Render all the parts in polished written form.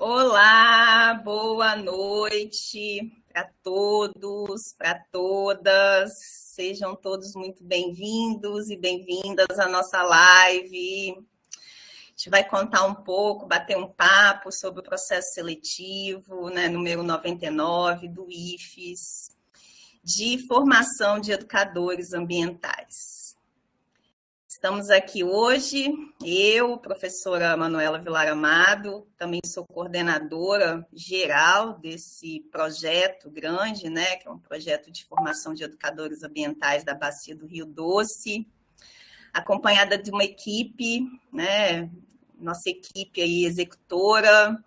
Olá, boa noite para todos, para todas. Sejam todos muito bem-vindos e bem-vindas à nossa live. A gente vai contar um pouco, bater um papo sobre o processo seletivo, número 99 do IFES, de formação de educadores ambientais. Estamos aqui hoje, eu, professora Manuela Vilar Amado, também sou coordenadora geral desse projeto grande, que é um projeto de formação de educadores ambientais da Bacia do Rio Doce, acompanhada de uma equipe, nossa equipe aí executora,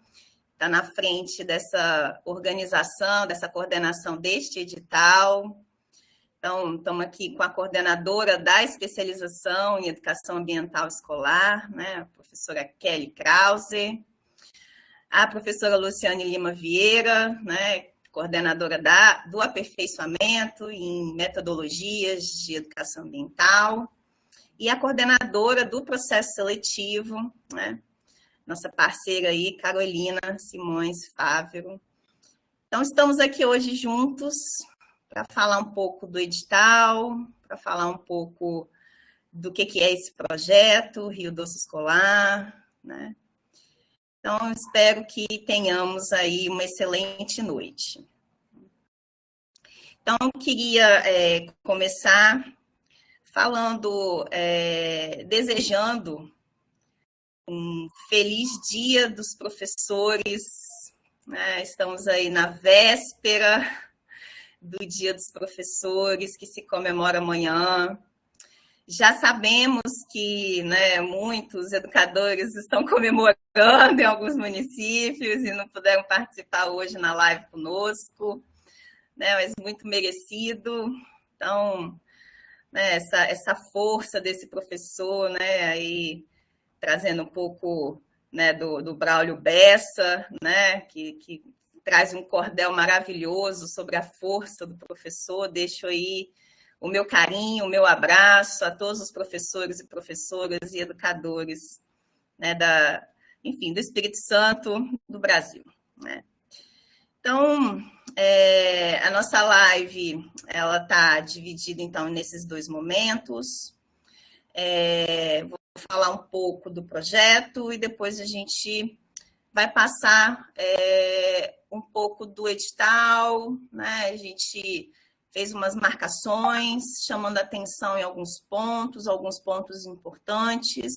está na frente dessa organização, dessa coordenação deste edital. Então, estamos aqui com a coordenadora da especialização em educação ambiental escolar, a professora Kelly Krause, a professora Luciane Lima Vieira, coordenadora do aperfeiçoamento em metodologias de educação ambiental, e a coordenadora do processo seletivo, nossa parceira aí, Carolina Simões Fávero. Então, estamos aqui hoje juntos para falar um pouco do edital, para falar um pouco do que é esse projeto, Rio Doce Escolar, Então, espero que tenhamos aí uma excelente noite. Então, queria começar falando, desejando um feliz Dia dos Professores, Estamos aí na véspera do Dia dos Professores, que se comemora amanhã. Já sabemos que muitos educadores estão comemorando em alguns municípios e não puderam participar hoje na live conosco, mas muito merecido. Então, essa força desse professor, aí trazendo um pouco do Braulio Bessa, que traz um cordel maravilhoso sobre a força do professor. Deixo aí o meu carinho, o meu abraço a todos os professores e professoras e educadores do Espírito Santo do Brasil. Então, a nossa live ela está dividida, então, nesses dois momentos. Vou falar um pouco do projeto e depois a gente vai passar um pouco do edital, A gente fez umas marcações, chamando atenção em alguns pontos importantes,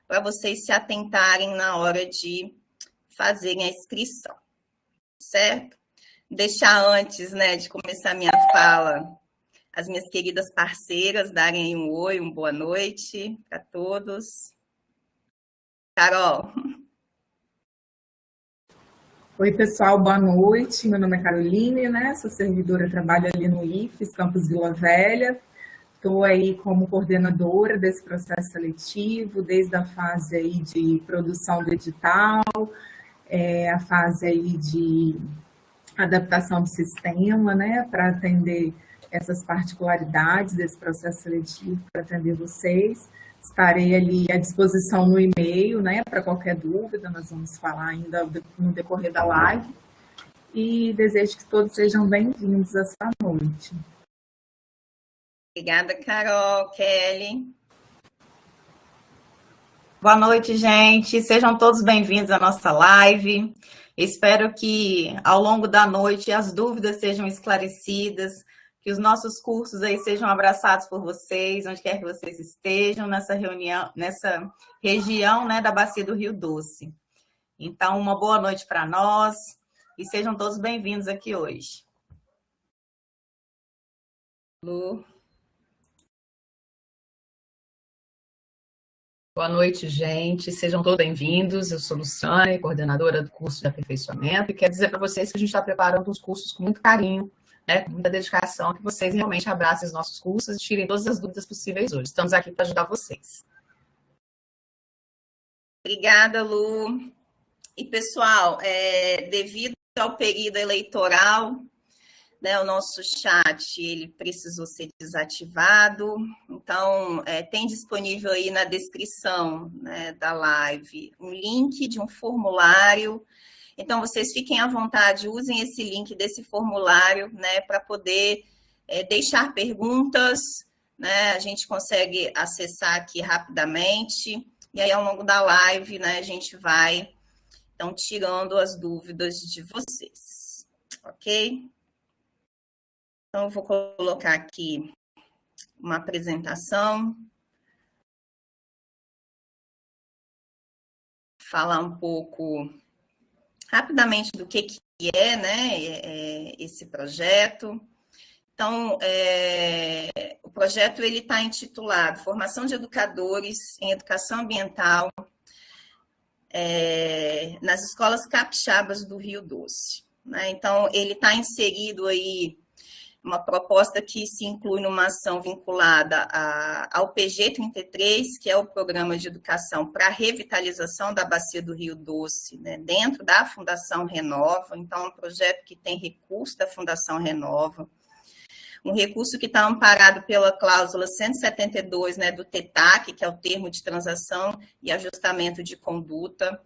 para vocês se atentarem na hora de fazerem a inscrição, certo? Deixar antes, de começar a minha fala, as minhas queridas parceiras darem aí um oi, uma boa noite para todos. Carol. Oi, pessoal, boa noite. Meu nome é Caroline, Sou servidora, trabalho ali no IFES, Campus Vila Velha. Estou aí como coordenadora desse processo seletivo, desde a fase aí de produção do edital, a fase aí de adaptação do sistema, para atender essas particularidades desse processo seletivo, para atender vocês. Estarei ali à disposição no e-mail, para qualquer dúvida, nós vamos falar ainda no decorrer da live. E desejo que todos sejam bem-vindos esta noite. Obrigada, Carol. Kelly. Boa noite, gente. Sejam todos bem-vindos à nossa live. Espero que, ao longo da noite, as dúvidas sejam esclarecidas, que os nossos cursos aí sejam abraçados por vocês, onde quer que vocês estejam, nessa região, da Bacia do Rio Doce. Então, uma boa noite para nós e sejam todos bem-vindos aqui hoje. Lu. Boa noite, gente. Sejam todos bem-vindos. Eu sou Luciane, coordenadora do curso de aperfeiçoamento, e quero dizer para vocês que a gente está preparando os cursos com muito carinho, com muita dedicação, que vocês realmente abracem os nossos cursos e tirem todas as dúvidas possíveis hoje. Estamos aqui para ajudar vocês. Obrigada, Lu. E, pessoal, devido ao período eleitoral, o nosso chat ele precisou ser desativado. Então, tem disponível aí na descrição da live um link de um formulário Então, vocês fiquem à vontade, usem esse link desse formulário, né, para poder deixar perguntas, né, a gente consegue acessar aqui rapidamente, e aí, ao longo da live, né, a gente vai, então, tirando as dúvidas de vocês, ok? Então, eu vou colocar aqui uma apresentação, falar um pouco rapidamente do que é, né, esse projeto. Então, o projeto ele está intitulado Formação de Educadores em Educação Ambiental nas Escolas Capixabas do Rio Doce, né? Então, ele está inserido aí uma proposta que se inclui numa ação vinculada ao PG33, que é o Programa de Educação para a Revitalização da Bacia do Rio Doce, né, dentro da Fundação Renova. Então, é um projeto que tem recurso da Fundação Renova, um recurso que está amparado pela cláusula 172, né, do TETAC, que é o Termo de Transação e Ajustamento de Conduta,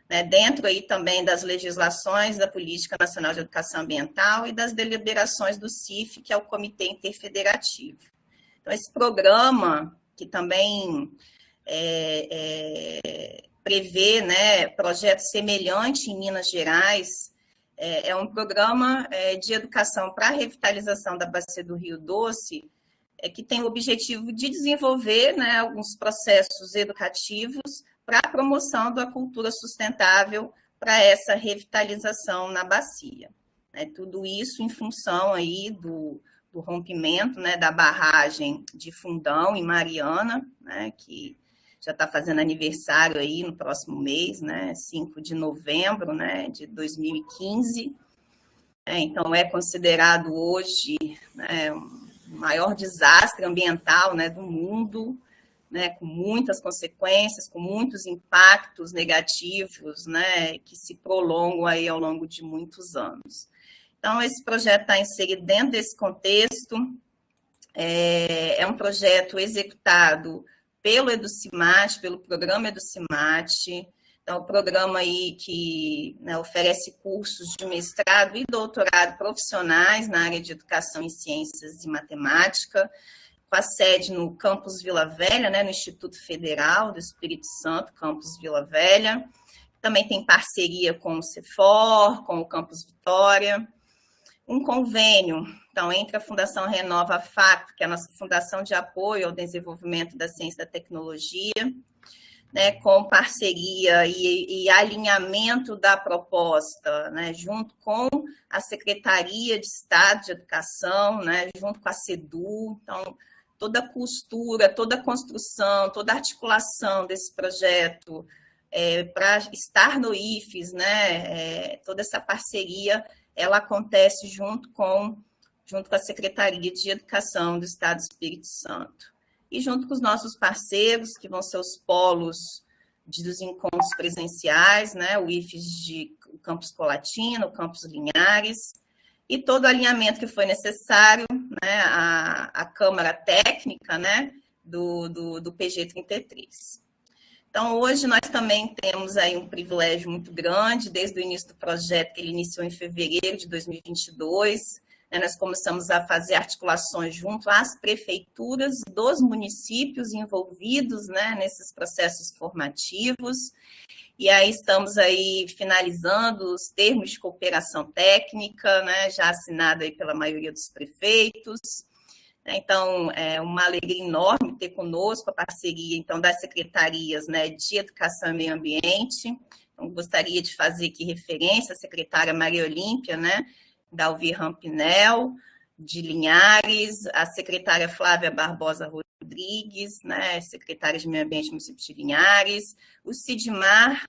né, dentro aí também das legislações da Política Nacional de Educação Ambiental e das deliberações do CIF, que é o Comitê Interfederativo. Então, esse programa, que também prevê, né, projeto semelhante em Minas Gerais, é um programa de educação para a revitalização da Bacia do Rio Doce, que tem o objetivo de desenvolver, né, alguns processos educativos para a promoção da cultura sustentável para essa revitalização na bacia. Tudo isso em função aí do rompimento, né, da barragem de Fundão, em Mariana, né, que já está fazendo aniversário aí no próximo mês, né, 5 de novembro, né, de 2015. Então, é considerado hoje, né, o maior desastre ambiental, né, do mundo, né, com muitas consequências, com muitos impactos negativos, né, que se prolongam aí ao longo de muitos anos. Então, esse projeto está inserido dentro desse contexto, é um projeto executado pelo EduCimat, pelo programa EduCimat. Então, o programa aí que, né, oferece cursos de mestrado e doutorado profissionais na área de educação em ciências e matemática, com a sede no campus Vila Velha, né, no Instituto Federal do Espírito Santo, campus Vila Velha. Também tem parceria com o CEFOR, com o campus Vitória. Um convênio, então, entre a Fundação Renova FACT, que é a nossa Fundação de Apoio ao Desenvolvimento da Ciência e da Tecnologia, né, com parceria e alinhamento da proposta, né, junto com a Secretaria de Estado de Educação, né, junto com a SEDU. Então, toda a costura, toda a construção, toda a articulação desse projeto para estar no IFES, né, toda essa parceria, ela acontece junto com a Secretaria de Educação do Estado do Espírito Santo. E junto com os nossos parceiros, que vão ser os polos dos encontros presenciais, né, o IFES de Campus Colatina, o Campus Linhares, e todo o alinhamento que foi necessário, né, a Câmara Técnica, né, do PG33. Então, hoje nós também temos aí um privilégio muito grande, desde o início do projeto, que ele iniciou em fevereiro de 2022, né, nós começamos a fazer articulações junto às prefeituras dos municípios envolvidos, né, nesses processos formativos, e aí estamos aí finalizando os termos de cooperação técnica, né, já assinado aí pela maioria dos prefeitos. Então, é uma alegria enorme ter conosco a parceria, então, das secretarias, né, de Educação e Meio Ambiente. Então, gostaria de fazer aqui referência à secretária Maria Olímpia, né, da Alvir Rampinel, de Linhares, a secretária Flávia Barbosa Rodrigues, né, secretária de Meio Ambiente do município de Linhares, o Sidmar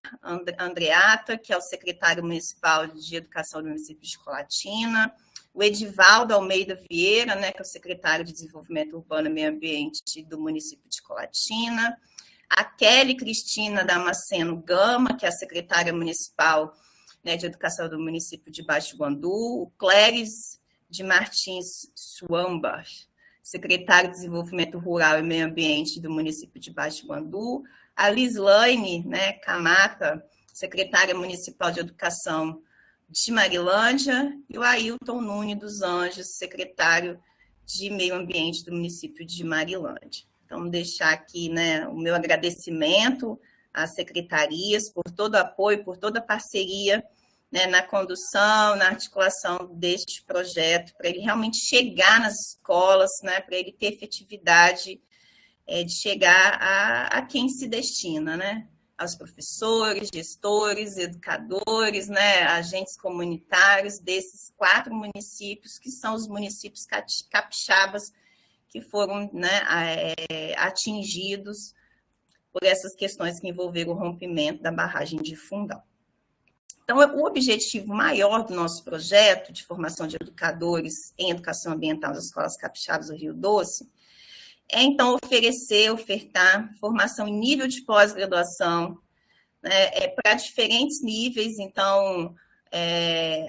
Andreata, que é o secretário municipal de Educação do município de Colatina, o Edivaldo Almeida Vieira, né, que é o secretário de Desenvolvimento Urbano e Meio Ambiente do município de Colatina, a Kelly Cristina Damasceno Gama, que é a secretária municipal, né, de Educação do município de Baixo Guandu, o Cléris de Martins Suamba, secretário de Desenvolvimento Rural e Meio Ambiente do município de Baixo Guandu, a Lislaine, né, Camata, secretária municipal de educação de Marilândia, e o Ailton Nunes dos Anjos, secretário de Meio Ambiente do município de Marilândia. Então, deixar aqui, né, o meu agradecimento às secretarias por todo o apoio, por toda a parceria, né, na condução, na articulação deste projeto, para ele realmente chegar nas escolas, né, para ele ter efetividade de chegar a quem se destina, né, aos professores, gestores, educadores, né, agentes comunitários desses 4 municípios, que são os municípios capixabas que foram, né, atingidos por essas questões que envolveram o rompimento da barragem de Fundão. Então, o objetivo maior do nosso projeto de formação de educadores em educação ambiental das escolas capixabas do Rio Doce é, então, ofertar formação em nível de pós-graduação, né, para diferentes níveis. Então,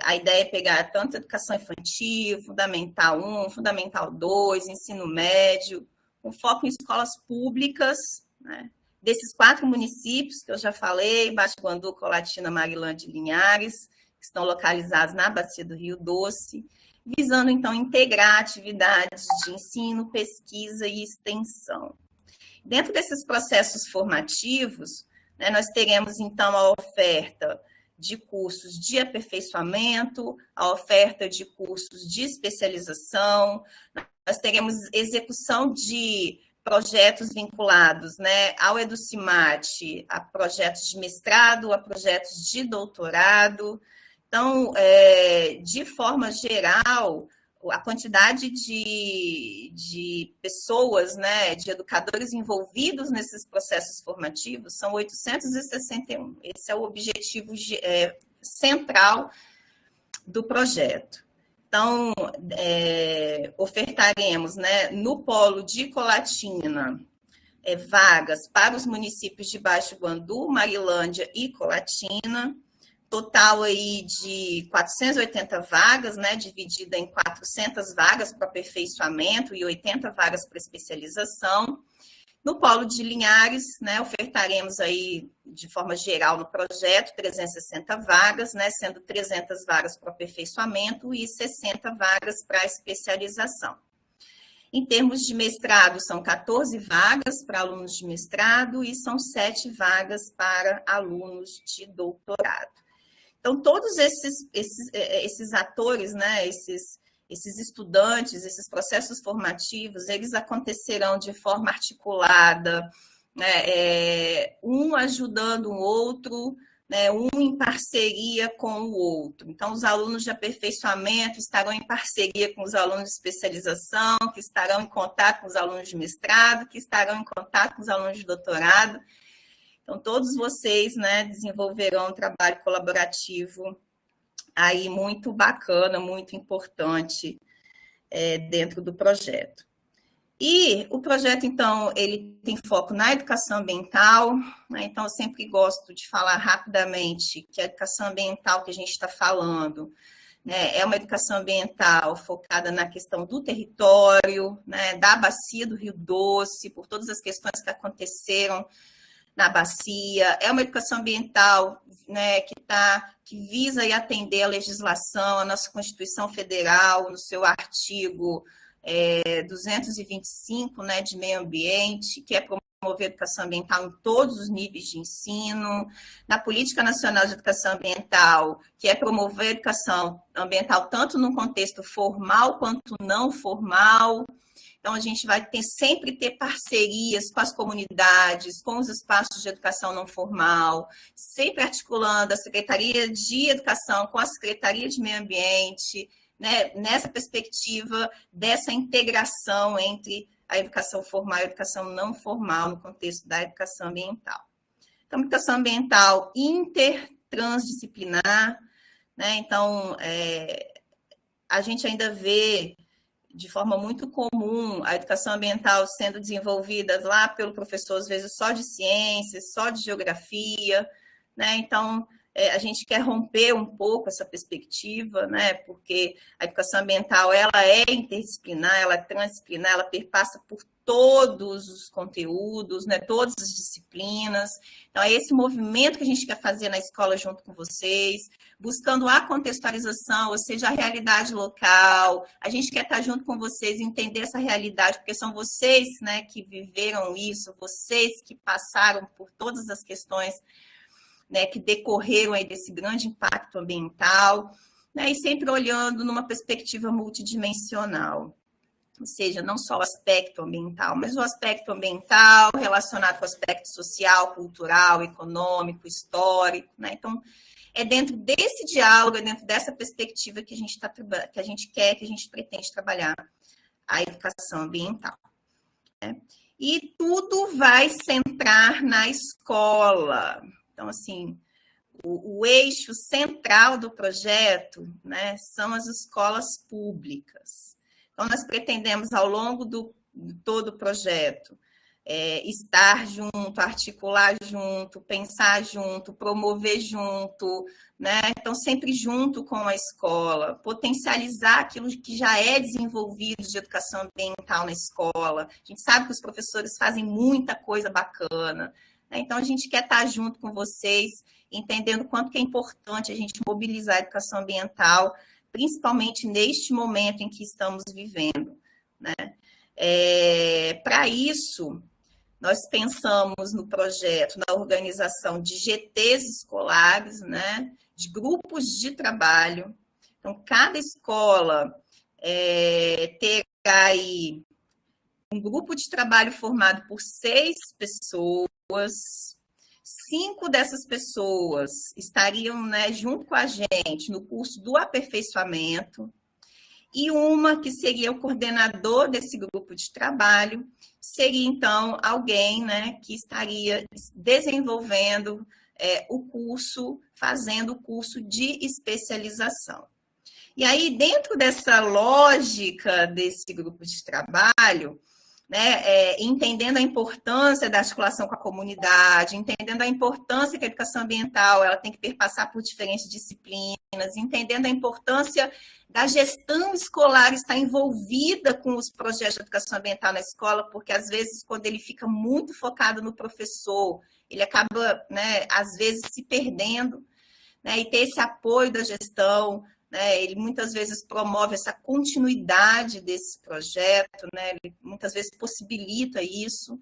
a ideia é pegar tanto educação infantil, Fundamental 1, Fundamental 2, ensino médio, com foco em escolas públicas, né, desses 4 municípios que eu já falei, Baixo Guandu, Colatina, Marilândia e Linhares, que estão localizados na Bacia do Rio Doce, visando, então, integrar atividades de ensino, pesquisa e extensão. Dentro desses processos formativos, né, nós teremos, então, a oferta de cursos de aperfeiçoamento, a oferta de cursos de especialização, nós teremos execução de projetos vinculados, né, ao EduCimate, a projetos de mestrado, a projetos de doutorado. Então, de forma geral, a quantidade de pessoas, né, de educadores envolvidos nesses processos formativos são 861. Esse é o objetivo central do projeto. Então, ofertaremos, né, no polo de Colatina, vagas para os municípios de Baixo Guandu, Marilândia e Colatina, total aí de 480 vagas, né, dividida em 400 vagas para aperfeiçoamento e 80 vagas para especialização. No polo de Linhares, né, ofertaremos aí, de forma geral, no projeto, 360 vagas, né, sendo 300 vagas para aperfeiçoamento e 60 vagas para especialização. Em termos de mestrado, são 14 vagas para alunos de mestrado e são 7 vagas para alunos de doutorado. Então, todos esses atores, né, esses estudantes, esses processos formativos, eles acontecerão de forma articulada, né, um ajudando o outro, né, um em parceria com o outro. Então, os alunos de aperfeiçoamento estarão em parceria com os alunos de especialização, que estarão em contato com os alunos de mestrado, que estarão em contato com os alunos de doutorado. Então, todos vocês, né, desenvolverão um trabalho colaborativo aí muito bacana, muito importante dentro do projeto. E o projeto, então, ele tem foco na educação ambiental, né? Então, eu sempre gosto de falar rapidamente que a educação ambiental que a gente está falando, né, é uma educação ambiental focada na questão do território, né, da bacia do Rio Doce, por todas as questões que aconteceram na bacia, é uma educação ambiental, né, que visa aí atender a legislação, a nossa Constituição Federal, no seu artigo 225, né, de meio ambiente, que é promover a educação ambiental em todos os níveis de ensino, na Política Nacional de Educação Ambiental, que é promover a educação ambiental tanto no contexto formal quanto não formal. Então, a gente vai sempre ter parcerias com as comunidades, com os espaços de educação não formal, sempre articulando a Secretaria de Educação com a Secretaria de Meio Ambiente, né, nessa perspectiva dessa integração entre a educação formal e a educação não formal no contexto da educação ambiental. Então, educação ambiental intertransdisciplinar, né? Então, a gente ainda vê de forma muito comum a educação ambiental sendo desenvolvida lá pelo professor, às vezes só de ciências, só de geografia, né? Então, a gente quer romper um pouco essa perspectiva, né? Porque a educação ambiental ela é interdisciplinar, ela é transdisciplinar, ela perpassa por todos os conteúdos, né, todas as disciplinas. Então, é esse movimento que a gente quer fazer na escola junto com vocês, buscando a contextualização, ou seja, a realidade local. A gente quer estar junto com vocês, entender essa realidade, porque são vocês, né, que viveram isso, vocês que passaram por todas as questões, né, que decorreram aí desse grande impacto ambiental, né, e sempre olhando numa perspectiva multidimensional. Ou seja, não só o aspecto ambiental, mas o aspecto ambiental relacionado com o aspecto social, cultural, econômico, histórico, né? Então, é dentro desse diálogo, é dentro dessa perspectiva que a gente pretende trabalhar a educação ambiental, né? E tudo vai centrar na escola. Então, assim, o eixo central do projeto, né, são as escolas públicas. Então, nós pretendemos, ao longo de todo o projeto, estar junto, articular junto, pensar junto, promover junto, né? Então, sempre junto com a escola, potencializar aquilo que já é desenvolvido de educação ambiental na escola. A gente sabe que os professores fazem muita coisa bacana, né? Então, a gente quer estar junto com vocês, entendendo o quanto que é importante a gente mobilizar a educação ambiental, principalmente neste momento em que estamos vivendo, né? Para isso, nós pensamos no projeto, na organização de GTs escolares, né? De grupos de trabalho. Então, cada escola terá aí um grupo de trabalho formado por 6 pessoas. 5 dessas pessoas estariam, né, junto com a gente no curso do aperfeiçoamento, e uma que seria o coordenador desse grupo de trabalho seria, então, alguém, né, que estaria desenvolvendo o curso, fazendo o curso de especialização. E aí, dentro dessa lógica desse grupo de trabalho, né, entendendo a importância da articulação com a comunidade, entendendo a importância que a educação ambiental ela tem que perpassar por diferentes disciplinas, entendendo a importância da gestão escolar estar envolvida com os projetos de educação ambiental na escola, porque, às vezes, quando ele fica muito focado no professor, ele acaba, né, às vezes, se perdendo, né, e ter esse apoio da gestão, né, ele muitas vezes promove essa continuidade desse projeto, né, ele muitas vezes possibilita isso.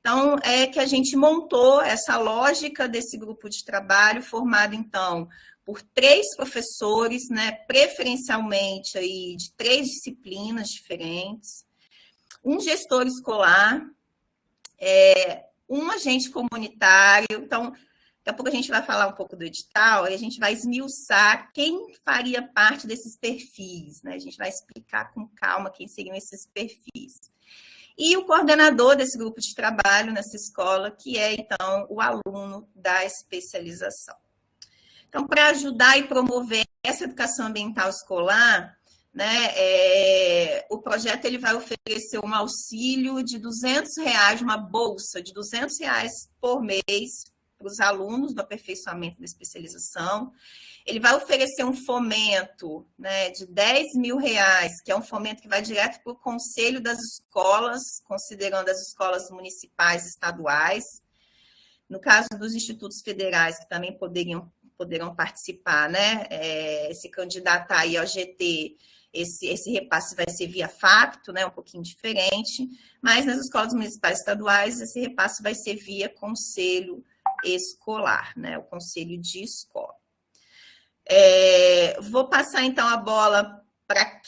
Então, é que a gente montou essa lógica desse grupo de trabalho, formado, então, por 3 professores, né, preferencialmente aí, de 3 disciplinas diferentes, um gestor escolar, um agente comunitário. Então, daqui a pouco a gente vai falar um pouco do edital e a gente vai esmiuçar quem faria parte desses perfis, né? A gente vai explicar com calma quem seriam esses perfis. E o coordenador desse grupo de trabalho nessa escola, que é, então, o aluno da especialização. Então, para ajudar e promover essa educação ambiental escolar, né, o projeto ele vai oferecer um auxílio de R$200, uma bolsa de R$200 por mês para os alunos do aperfeiçoamento da especialização. Ele vai oferecer um fomento, né, de R$10 mil, que é um fomento que vai direto para o conselho das escolas, considerando as escolas municipais e estaduais. No caso dos institutos federais, que também poderão participar, né, se candidatar aí ao GT, esse repasse vai ser via facto, né, um pouquinho diferente, mas nas escolas municipais e estaduais, esse repasse vai ser via conselho escolar, né, o conselho de escola. Vou passar, então, a bola para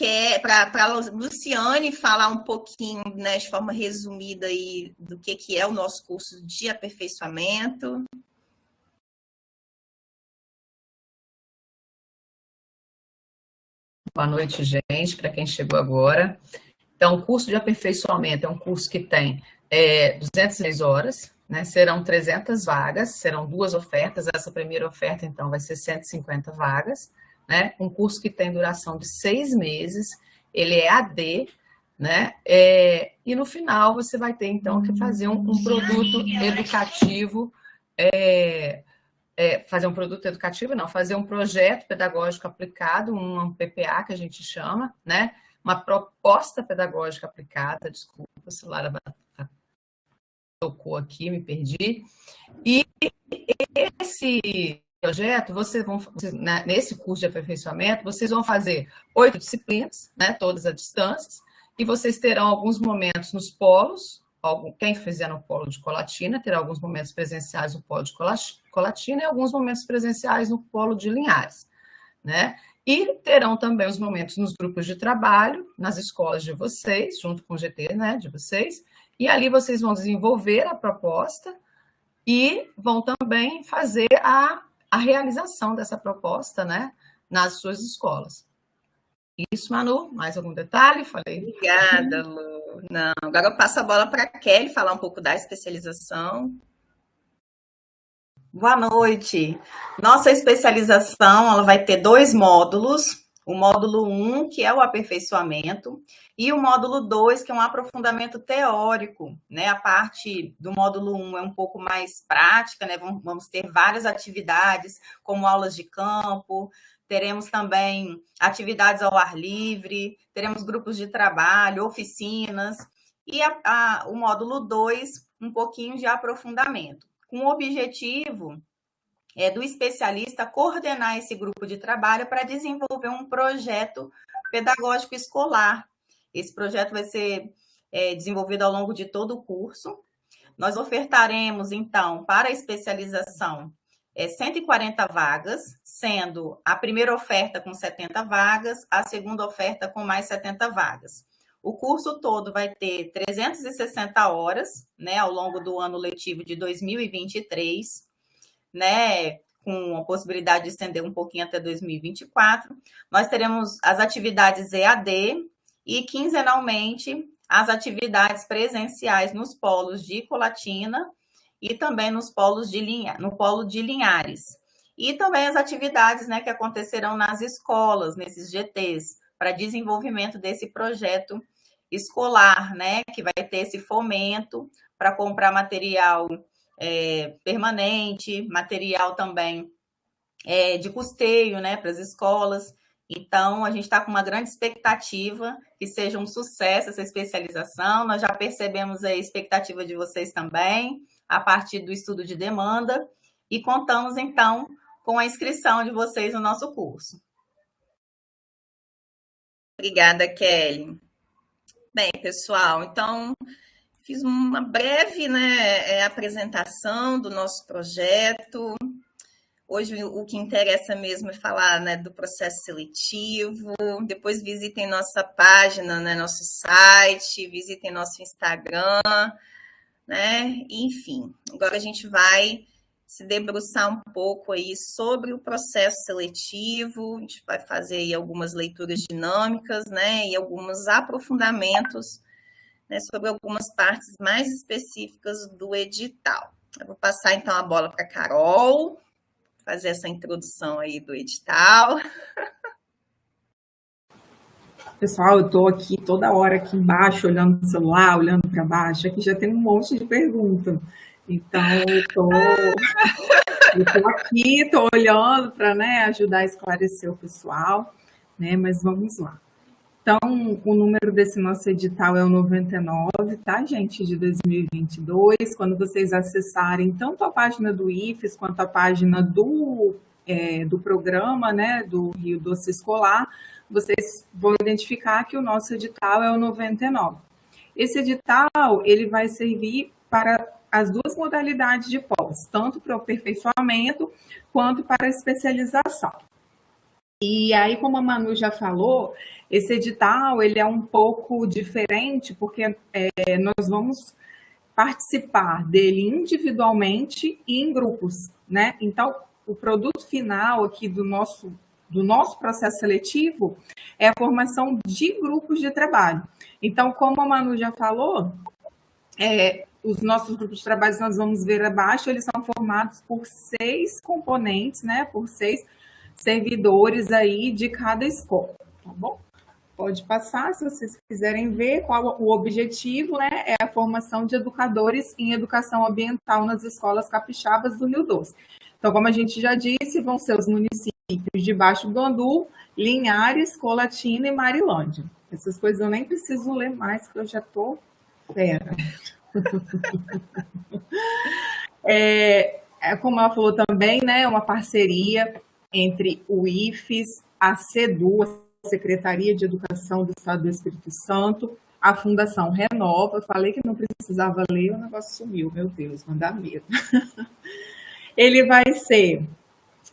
a Luciane falar um pouquinho, né, de forma resumida aí, do que é o nosso curso de aperfeiçoamento. Boa noite, gente, para quem chegou agora. Então, o curso de aperfeiçoamento é um curso que tem 206 horas, né? Serão 300 vagas, serão 2 ofertas. Essa primeira oferta, então, vai ser 150 vagas, né? Um curso que tem duração de 6 meses, ele é AD, né? E no final você vai ter, então, que fazer um produto educativo, fazer um projeto pedagógico aplicado, um PPA que a gente chama, né? uma proposta pedagógica aplicada. Desculpa, o celular tocou aqui, me perdi. E esse projeto, nesse curso de aperfeiçoamento, vocês vão fazer 8 disciplinas, né, todas à distância, e vocês terão alguns momentos nos polos. Quem fizer no polo de Colatina terá alguns momentos presenciais no polo de Colatina e alguns momentos presenciais no polo de Linhares, né? E terão também os momentos nos grupos de trabalho, nas escolas de vocês, junto com o GT, né, de vocês, e ali vocês vão desenvolver a proposta e vão também fazer a realização dessa proposta, né, nas suas escolas. Isso, Manu, mais algum detalhe? Falei. Obrigada, Lu. Não, agora eu passo a bola para a Kelly falar um pouco da especialização. Boa noite. Nossa especialização, ela vai ter 2 módulos. O módulo 1, que é o aperfeiçoamento, e o módulo 2, que é um aprofundamento teórico, né? A parte do módulo 1 é um pouco mais prática, né? Vamos ter várias atividades, como aulas de campo, teremos também atividades ao ar livre, teremos grupos de trabalho, oficinas, e o módulo 2, um pouquinho de aprofundamento, com o objetivo do especialista coordenar esse grupo de trabalho para desenvolver um projeto pedagógico escolar. Esse projeto vai ser desenvolvido ao longo de todo o curso. Nós ofertaremos, então, para a especialização, 140 vagas, sendo a primeira oferta com 70 vagas, a segunda oferta com mais 70 vagas. O curso todo vai ter 360 horas, né, ao longo do ano letivo de 2023, né, com a possibilidade de estender um pouquinho até 2024. Nós teremos as atividades EAD e, quinzenalmente, as atividades presenciais nos polos de Colatina e também no polo de Linhares. E também as atividades, né, que acontecerão nas escolas, nesses GTs, para desenvolvimento desse projeto escolar, né, que vai ter esse fomento para comprar material permanente, material também de custeio, né, para as escolas. Então, a gente está com uma grande expectativa que seja um sucesso essa especialização. Nós já percebemos a expectativa de vocês também, a partir do estudo de demanda, e contamos, então, com a inscrição de vocês no nosso curso. Obrigada, Kelly. Bem, pessoal, então, fiz uma breve, né, apresentação do nosso projeto. Hoje o que interessa mesmo é falar, né, do processo seletivo. Depois visitem nossa página, né, nosso site, visitem nosso Instagram, né? Enfim, agora a gente vai se debruçar um pouco aí sobre o processo seletivo. A gente vai fazer aí algumas leituras dinâmicas, né, e alguns aprofundamentos, né, sobre algumas partes mais específicas do edital. Eu vou passar então a bola para a Carol, fazer essa introdução aí do edital. Pessoal, eu estou aqui toda hora aqui embaixo, olhando no celular, olhando para baixo, aqui já tem um monte de perguntas. Então, eu estou aqui, estou olhando para, né, ajudar a esclarecer o pessoal, né, mas vamos lá. Então, o número desse nosso edital é o 99, tá, gente, de 2022. Quando vocês acessarem tanto a página do IFES quanto a página do programa, né, do Rio Doce Escolar, vocês vão identificar que o nosso edital é o 99. Esse edital, ele vai servir para as duas modalidades de pós, tanto para o aperfeiçoamento quanto para a especialização. E aí, como a Manu já falou, esse edital ele é um pouco diferente, porque nós vamos participar dele individualmente e em grupos, né? Então, o produto final aqui do nosso processo seletivo é a formação de grupos de trabalho. Então, como a Manu já falou, os nossos grupos de trabalho, nós vamos ver abaixo, eles são formados por 6 componentes, né? Por 6 servidores aí de cada escola, tá bom? Pode passar, se vocês quiserem ver qual o objetivo, né? É a formação de educadores em educação ambiental nas escolas capixabas do Rio Doce. Então, como a gente já disse, vão ser os municípios de Baixo do Andu, Linhares, Colatina e Marilândia, Essas coisas eu nem preciso ler mais, que eu já estou fera. Como ela falou também, né, uma parceria entre o IFES, a SEDU, a Secretaria de Educação do Estado do Espírito Santo, a Fundação Renova. Eu falei que não precisava ler, o negócio sumiu, meu Deus, não dá medo. Ele vai ser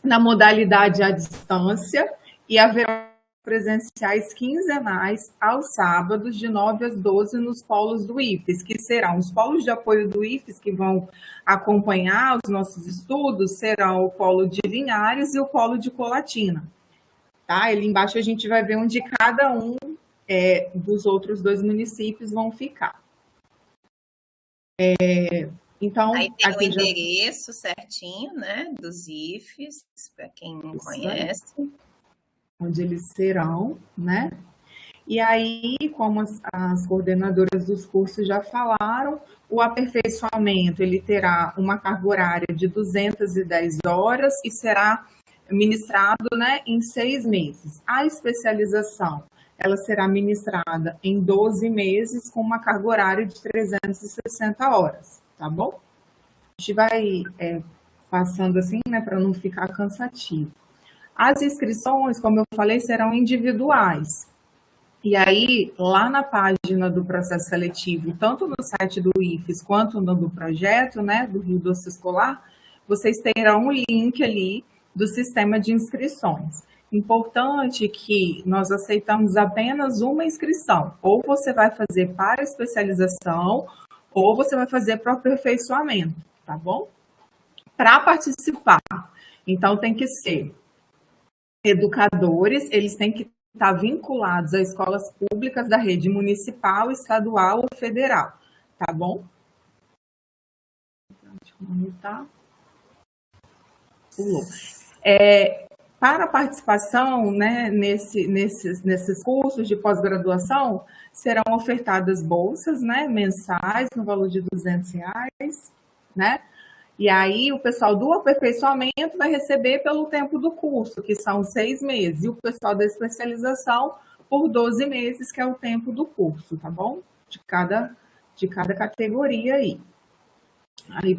na modalidade à distância e haverá presenciais quinzenais aos sábados, de 9 às 12, nos polos do IFES, que serão os polos de apoio do IFES, que vão acompanhar os nossos estudos, serão o polo de Linhares e o polo de Colatina. Tá? Ali embaixo a gente vai ver onde cada um dos outros 2 municípios vão ficar. Então, aí tem o endereço certinho, né, dos IFES, para quem não conhece. Onde eles serão, né? E aí, como as coordenadoras dos cursos já falaram, o aperfeiçoamento, ele terá uma carga horária de 210 horas e será ministrado, né, em 6 meses. A especialização, ela será ministrada em 12 meses com uma carga horária de 360 horas, tá bom? A gente vai passando assim, né, para não ficar cansativo. As inscrições, como eu falei, serão individuais. E aí, lá na página do processo seletivo, tanto no site do IFES quanto no do projeto, né, do Rio Doce Escolar, vocês terão um link ali do sistema de inscrições. Importante que nós aceitamos apenas uma inscrição. Ou você vai fazer para especialização, ou você vai fazer para o aperfeiçoamento, tá bom? Para participar, então tem que ser educadores, eles têm que estar vinculados a escolas públicas da rede municipal, estadual ou federal, tá bom? Deixa eu anotar. Pulou. Para a participação, né, nesses cursos de pós-graduação, serão ofertadas bolsas, né, mensais no valor de R$200, né? E aí o pessoal do aperfeiçoamento vai receber pelo tempo do curso, que são 6 meses, e o pessoal da especialização por 12 meses, que é o tempo do curso, tá bom? De cada categoria aí. Aí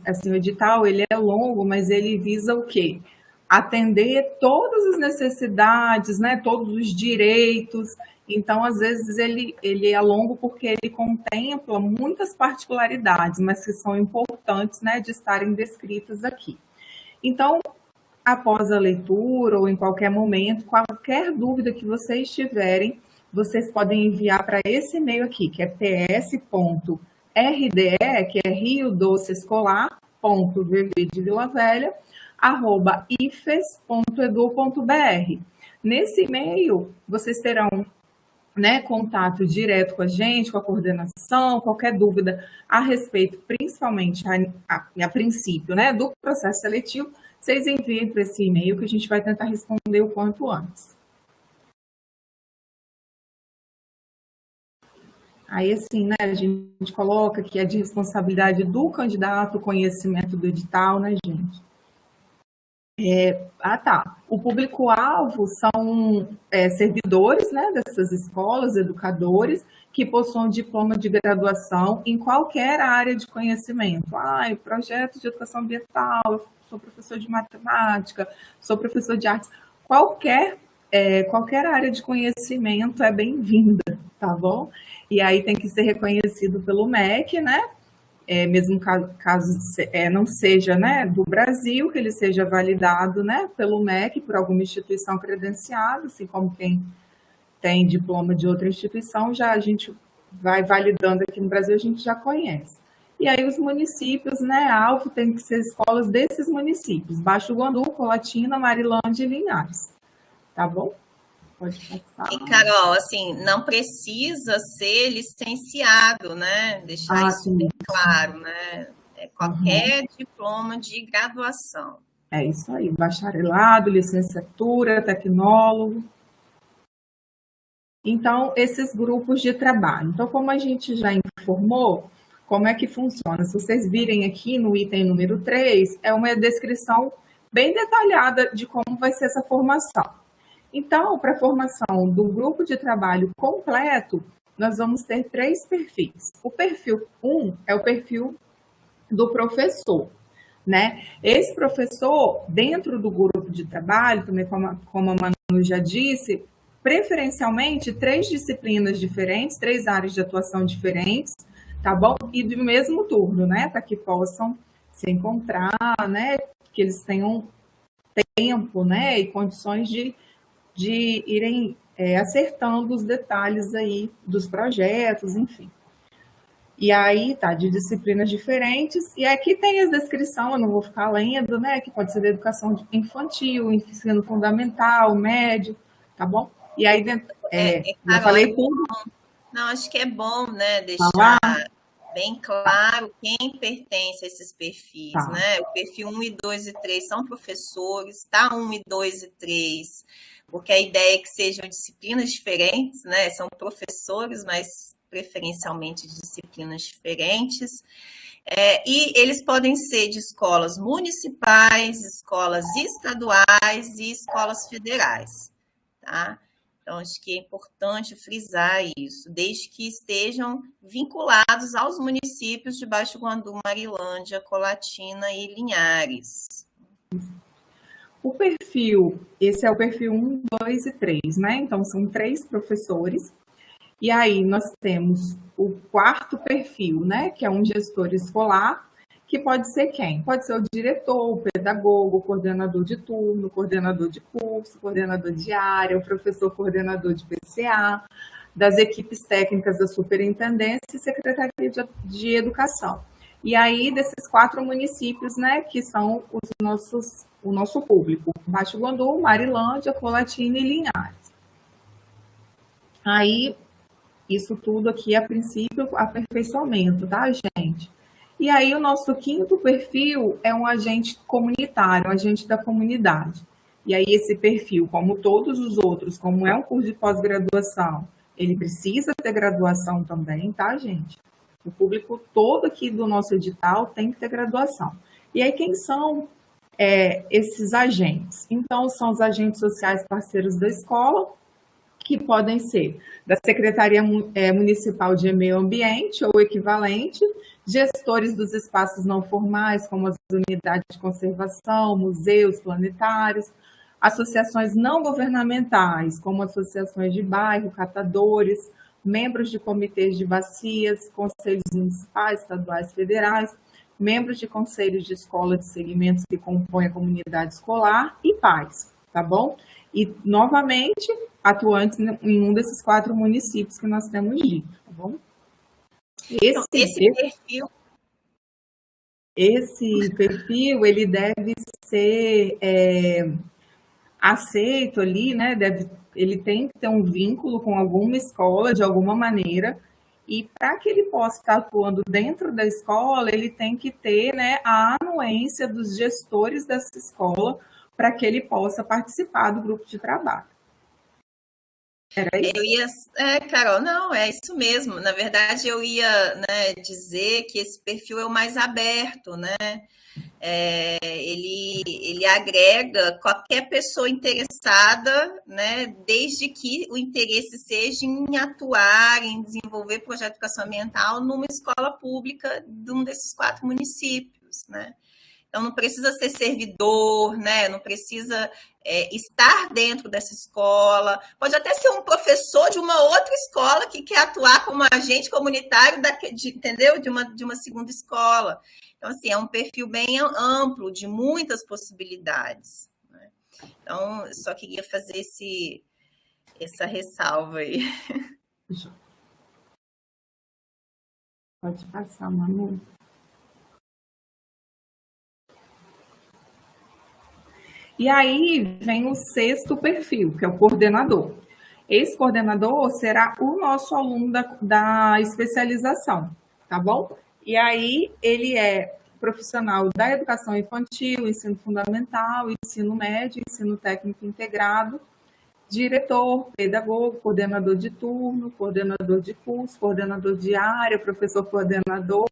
assim, o edital, ele é longo, mas ele visa o quê? Atender todas as necessidades, né, todos os direitos. Então, às vezes, ele é longo porque ele contempla muitas particularidades, mas que são importantes, né, de estarem descritas aqui. Então, após a leitura ou em qualquer momento, qualquer dúvida que vocês tiverem, vocês podem enviar para esse e-mail aqui, que é ps.rde, que é Rio Doce Escolar.vv de Vila Velha, @ifes.edu.br. Nesse e-mail, vocês terão, né, contato direto com a gente, com a coordenação, qualquer dúvida a respeito, principalmente a princípio, né, do processo seletivo, vocês enviem para esse e-mail que a gente vai tentar responder o quanto antes. Aí, assim, né, a gente coloca que é de responsabilidade do candidato o conhecimento do edital, né, gente? O público-alvo são servidores, né, dessas escolas, educadores, que possuam diploma de graduação em qualquer área de conhecimento. Projeto de educação ambiental, eu sou professor de matemática, sou professor de artes. Qualquer área de conhecimento é bem-vinda, tá bom? E aí tem que ser reconhecido pelo MEC, né? Mesmo caso não seja, né, do Brasil, que ele seja validado, né, pelo MEC, por alguma instituição credenciada, assim como quem tem diploma de outra instituição, já a gente vai validando aqui no Brasil, a gente já conhece. E aí os municípios, né, alvo tem que ser escolas desses municípios, Baixo Guandu, Colatina, Marilândia e Linhares, tá bom? Pode passar. E, Carol, assim, não precisa ser licenciado, né? Deixar isso bem claro, né? Qualquer diploma de graduação. É isso aí, bacharelado, licenciatura, tecnólogo. Então, esses grupos de trabalho. Então, como a gente já informou, como é que funciona? Se vocês virem aqui no item número 3, é uma descrição bem detalhada de como vai ser essa formação. Então, para a formação do grupo de trabalho completo, nós vamos ter 3 perfis. O perfil 1 é o perfil do professor, né? Esse professor, dentro do grupo de trabalho, também como a Manu já disse, preferencialmente 3 disciplinas diferentes, 3 áreas de atuação diferentes, tá bom? E do mesmo turno, né? Para que possam se encontrar, né? Que eles tenham tempo, né? E condições de irem acertando os detalhes aí dos projetos, enfim. E aí, tá, de disciplinas diferentes. E aqui tem a descrição, eu não vou ficar lendo, né? Que pode ser da educação infantil, ensino fundamental, médio, tá bom? E aí, já falei tudo. Não, acho que é bom, né, deixar bem claro quem pertence a esses perfis, né? O perfil 1 e 2 e 3 são professores, tá? 1 e 2 e 3, porque a ideia é que sejam disciplinas diferentes, né? São professores, mas preferencialmente de disciplinas diferentes. E eles podem ser de escolas municipais, escolas estaduais e escolas federais, tá? Então, acho que é importante frisar isso, desde que estejam vinculados aos municípios de Baixo Guandu, Marilândia, Colatina e Linhares. O perfil, esse é o perfil 1, 2 e 3, né? Então, são 3 professores. E aí, nós temos o 4º perfil, né? Que é um gestor escolar, que pode ser quem? Pode ser o diretor, o pedagogo, o coordenador de turno, o coordenador de curso, o coordenador de área, o professor coordenador de PCA, das equipes técnicas da superintendência e secretaria de educação. E aí, desses 4 municípios, né, que são o nosso público, Baixo Guandu, Marilândia, Colatina e Linhares. Aí, isso tudo aqui, a princípio, aperfeiçoamento, tá, gente? E aí, o nosso 5º perfil é um agente comunitário, um agente da comunidade. E aí, esse perfil, como todos os outros, como é um curso de pós-graduação, ele precisa ter graduação também, tá, gente? O público todo aqui do nosso edital tem que ter graduação. E aí, quem são esses agentes? Então, são os agentes sociais parceiros da escola, que podem ser da Secretaria Municipal de Meio Ambiente ou equivalente, gestores dos espaços não formais, como as unidades de conservação, museus planetários, associações não governamentais, como associações de bairro, catadores, membros de comitês de bacias, conselhos municipais, estaduais, federais, membros de conselhos de escola de segmentos que compõem a comunidade escolar e pais, tá bom? E, novamente, atuantes em um desses 4 municípios que nós temos dito, tá bom? Esse perfil, ele deve ser aceito ali, né? Ele tem que ter um vínculo com alguma escola, de alguma maneira, e para que ele possa estar atuando dentro da escola, ele tem que ter, né, a anuência dos gestores dessa escola, para que ele possa participar do grupo de trabalho. Era isso? Carol, não, é isso mesmo. Na verdade, eu ia, né, dizer que esse perfil é o mais aberto, né? Ele agrega qualquer pessoa interessada, né, desde que o interesse seja em atuar, em desenvolver projeto de educação ambiental numa escola pública de um desses 4 municípios, né? Então, não precisa ser servidor, né? Não precisa estar dentro dessa escola. Pode até ser um professor de uma outra escola que quer atuar como agente comunitário, entendeu? De uma segunda escola. Então, assim, é um perfil bem amplo, de muitas possibilidades, né? Então, eu só queria fazer essa ressalva aí. Pode passar, Manu. E aí vem o 6º perfil, que é o coordenador. Esse coordenador será o nosso aluno da especialização, tá bom? E aí ele é profissional da educação infantil, ensino fundamental, ensino médio, ensino técnico integrado, diretor, pedagogo, coordenador de turno, coordenador de curso, coordenador de área, professor coordenador.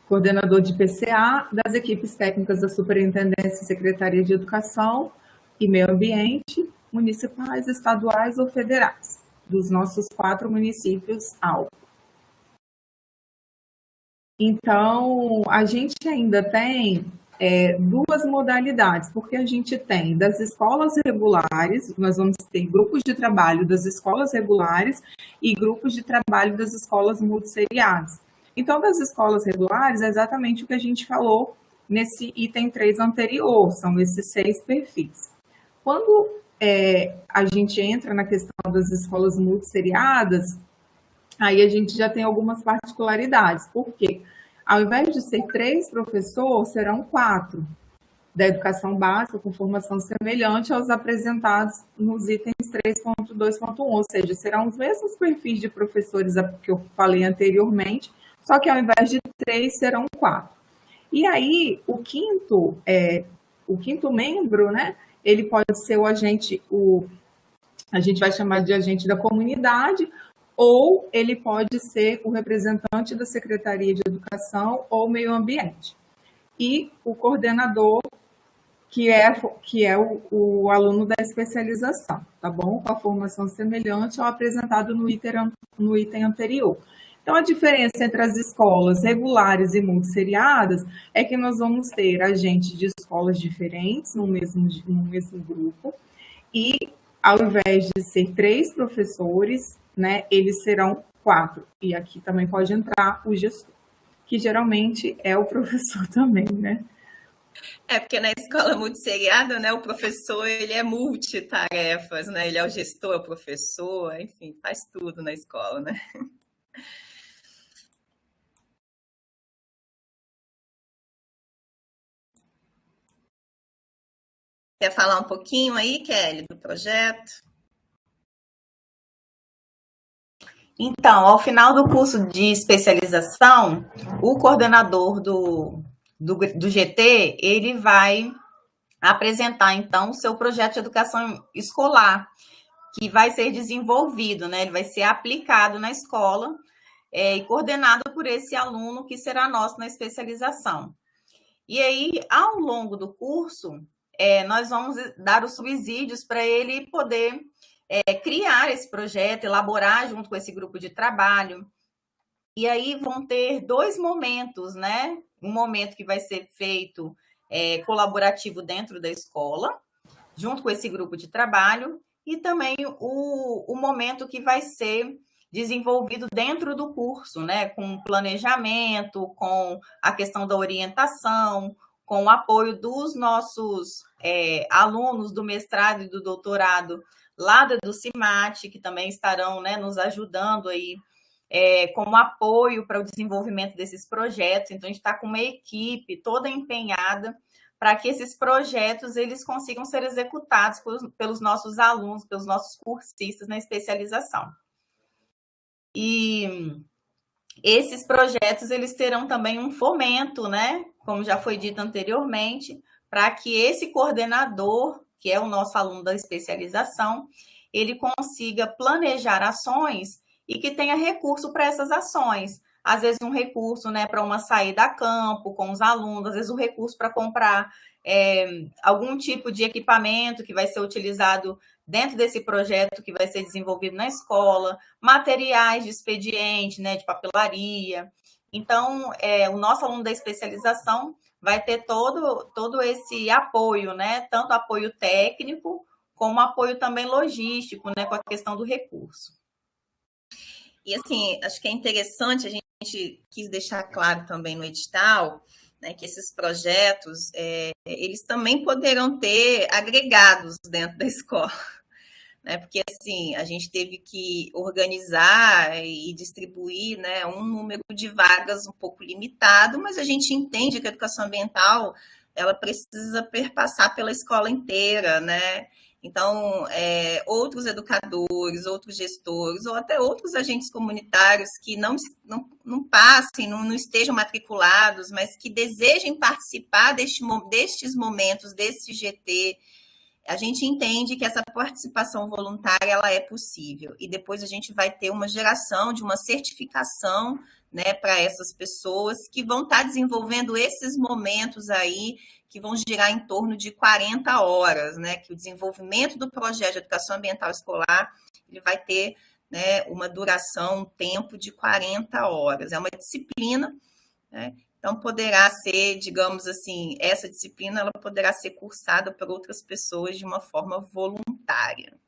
coordenador de PCA, das equipes técnicas da Superintendência e Secretaria de Educação e Meio Ambiente, municipais, estaduais ou federais, dos nossos 4 municípios-alvo. Então, a gente ainda tem 2 modalidades, porque a gente tem das escolas regulares, nós vamos ter grupos de trabalho das escolas regulares e grupos de trabalho das escolas multisseriadas. Então, das escolas regulares, é exatamente o que a gente falou nesse item 3 anterior, são esses 6 perfis. Quando a gente entra na questão das escolas multisseriadas, aí a gente já tem algumas particularidades. Por quê? Ao invés de ser 3 professores, serão 4 da educação básica com formação semelhante aos apresentados nos itens 3.2.1, ou seja, serão os mesmos perfis de professores que eu falei anteriormente, só que ao invés de 3, serão 4. E aí, o quinto membro, né, ele pode ser a gente vai chamar de agente da comunidade, ou ele pode ser o representante da Secretaria de Educação ou Meio Ambiente. E o coordenador, que é o aluno da especialização, tá bom? Com a formação semelhante ao apresentado no item anterior. Então, a diferença entre as escolas regulares e multisseriadas é que nós vamos ter agentes de escolas diferentes no mesmo grupo e, ao invés de ser 3 professores, né, eles serão 4. E aqui também pode entrar o gestor, que geralmente é o professor também, né? Porque na escola multisseriada, né, o professor ele é multitarefas, né? Ele é o gestor, é o professor, enfim, faz tudo na escola, né? Quer falar um pouquinho aí, Kelly, do projeto? Então, ao final do curso de especialização, o coordenador do GT, ele vai apresentar, então, o seu projeto de educação escolar, que vai ser desenvolvido, né? Ele vai ser aplicado na escola e coordenado por esse aluno que será nosso na especialização. E aí, ao longo do curso, nós vamos dar os subsídios para ele poder criar esse projeto, elaborar junto com esse grupo de trabalho. E aí vão ter 2 momentos, né? Um momento que vai ser feito colaborativo dentro da escola, junto com esse grupo de trabalho, e também o momento que vai ser desenvolvido dentro do curso, né? Com planejamento, com a questão da orientação, com o apoio dos nossos alunos do mestrado e do doutorado lá do CIMAT, que também estarão, né, nos ajudando aí como apoio para o desenvolvimento desses projetos. Então, a gente está com uma equipe toda empenhada para que esses projetos eles consigam ser executados pelos nossos alunos, pelos nossos cursistas na especialização. E esses projetos eles terão também um fomento, né, como já foi dito anteriormente, para que esse coordenador, que é o nosso aluno da especialização, ele consiga planejar ações e que tenha recurso para essas ações. Às vezes um recurso, né, para uma saída a campo com os alunos, às vezes um recurso para comprar algum tipo de equipamento que vai ser utilizado dentro desse projeto que vai ser desenvolvido na escola, materiais de expediente, né, de papelaria. Então, o nosso aluno da especialização vai ter todo esse apoio, né? Tanto apoio técnico, como apoio também logístico, né? Com a questão do recurso. E, assim, acho que é interessante, a gente quis deixar claro também no edital, né, que esses projetos, eles também poderão ter agregados dentro da escola. Né, porque, assim, a gente teve que organizar e distribuir, né, um número de vagas um pouco limitado, mas a gente entende que a educação ambiental ela precisa perpassar pela escola inteira, né? Então, outros educadores, outros gestores, ou até outros agentes comunitários que não passem, não estejam matriculados, mas que desejem participar destes momentos, desse GT, a gente entende que essa participação voluntária ela é possível. E depois a gente vai ter uma geração de uma certificação, né, para essas pessoas que vão estar desenvolvendo esses momentos aí que vão girar em torno de 40 horas, né, que o desenvolvimento do projeto de educação ambiental escolar ele vai ter, né, uma duração, um tempo de 40 horas. É uma disciplina, né, então poderá ser, digamos assim, essa disciplina ela poderá ser cursada por outras pessoas de uma forma voluntária.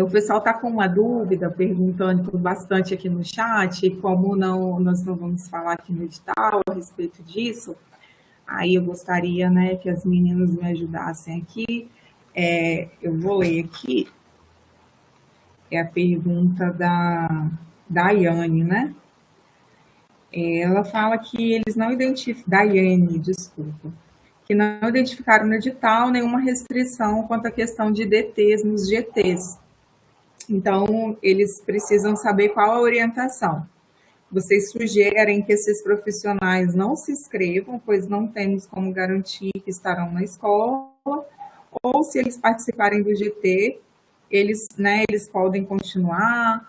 O pessoal está com uma dúvida, perguntando bastante aqui no chat, como nós não vamos falar aqui no edital a respeito disso, aí eu gostaria, né, que as meninas me ajudassem aqui. Eu vou ler aqui, é a pergunta da Yane, né? Ela fala que eles não identificam, Daiane, desculpa, que não identificaram no edital nenhuma restrição quanto à questão de DTs nos GTs. Então, eles precisam saber qual a orientação. Vocês sugerem que esses profissionais não se inscrevam, pois não temos como garantir que estarão na escola, ou se eles participarem do GT, eles podem continuar.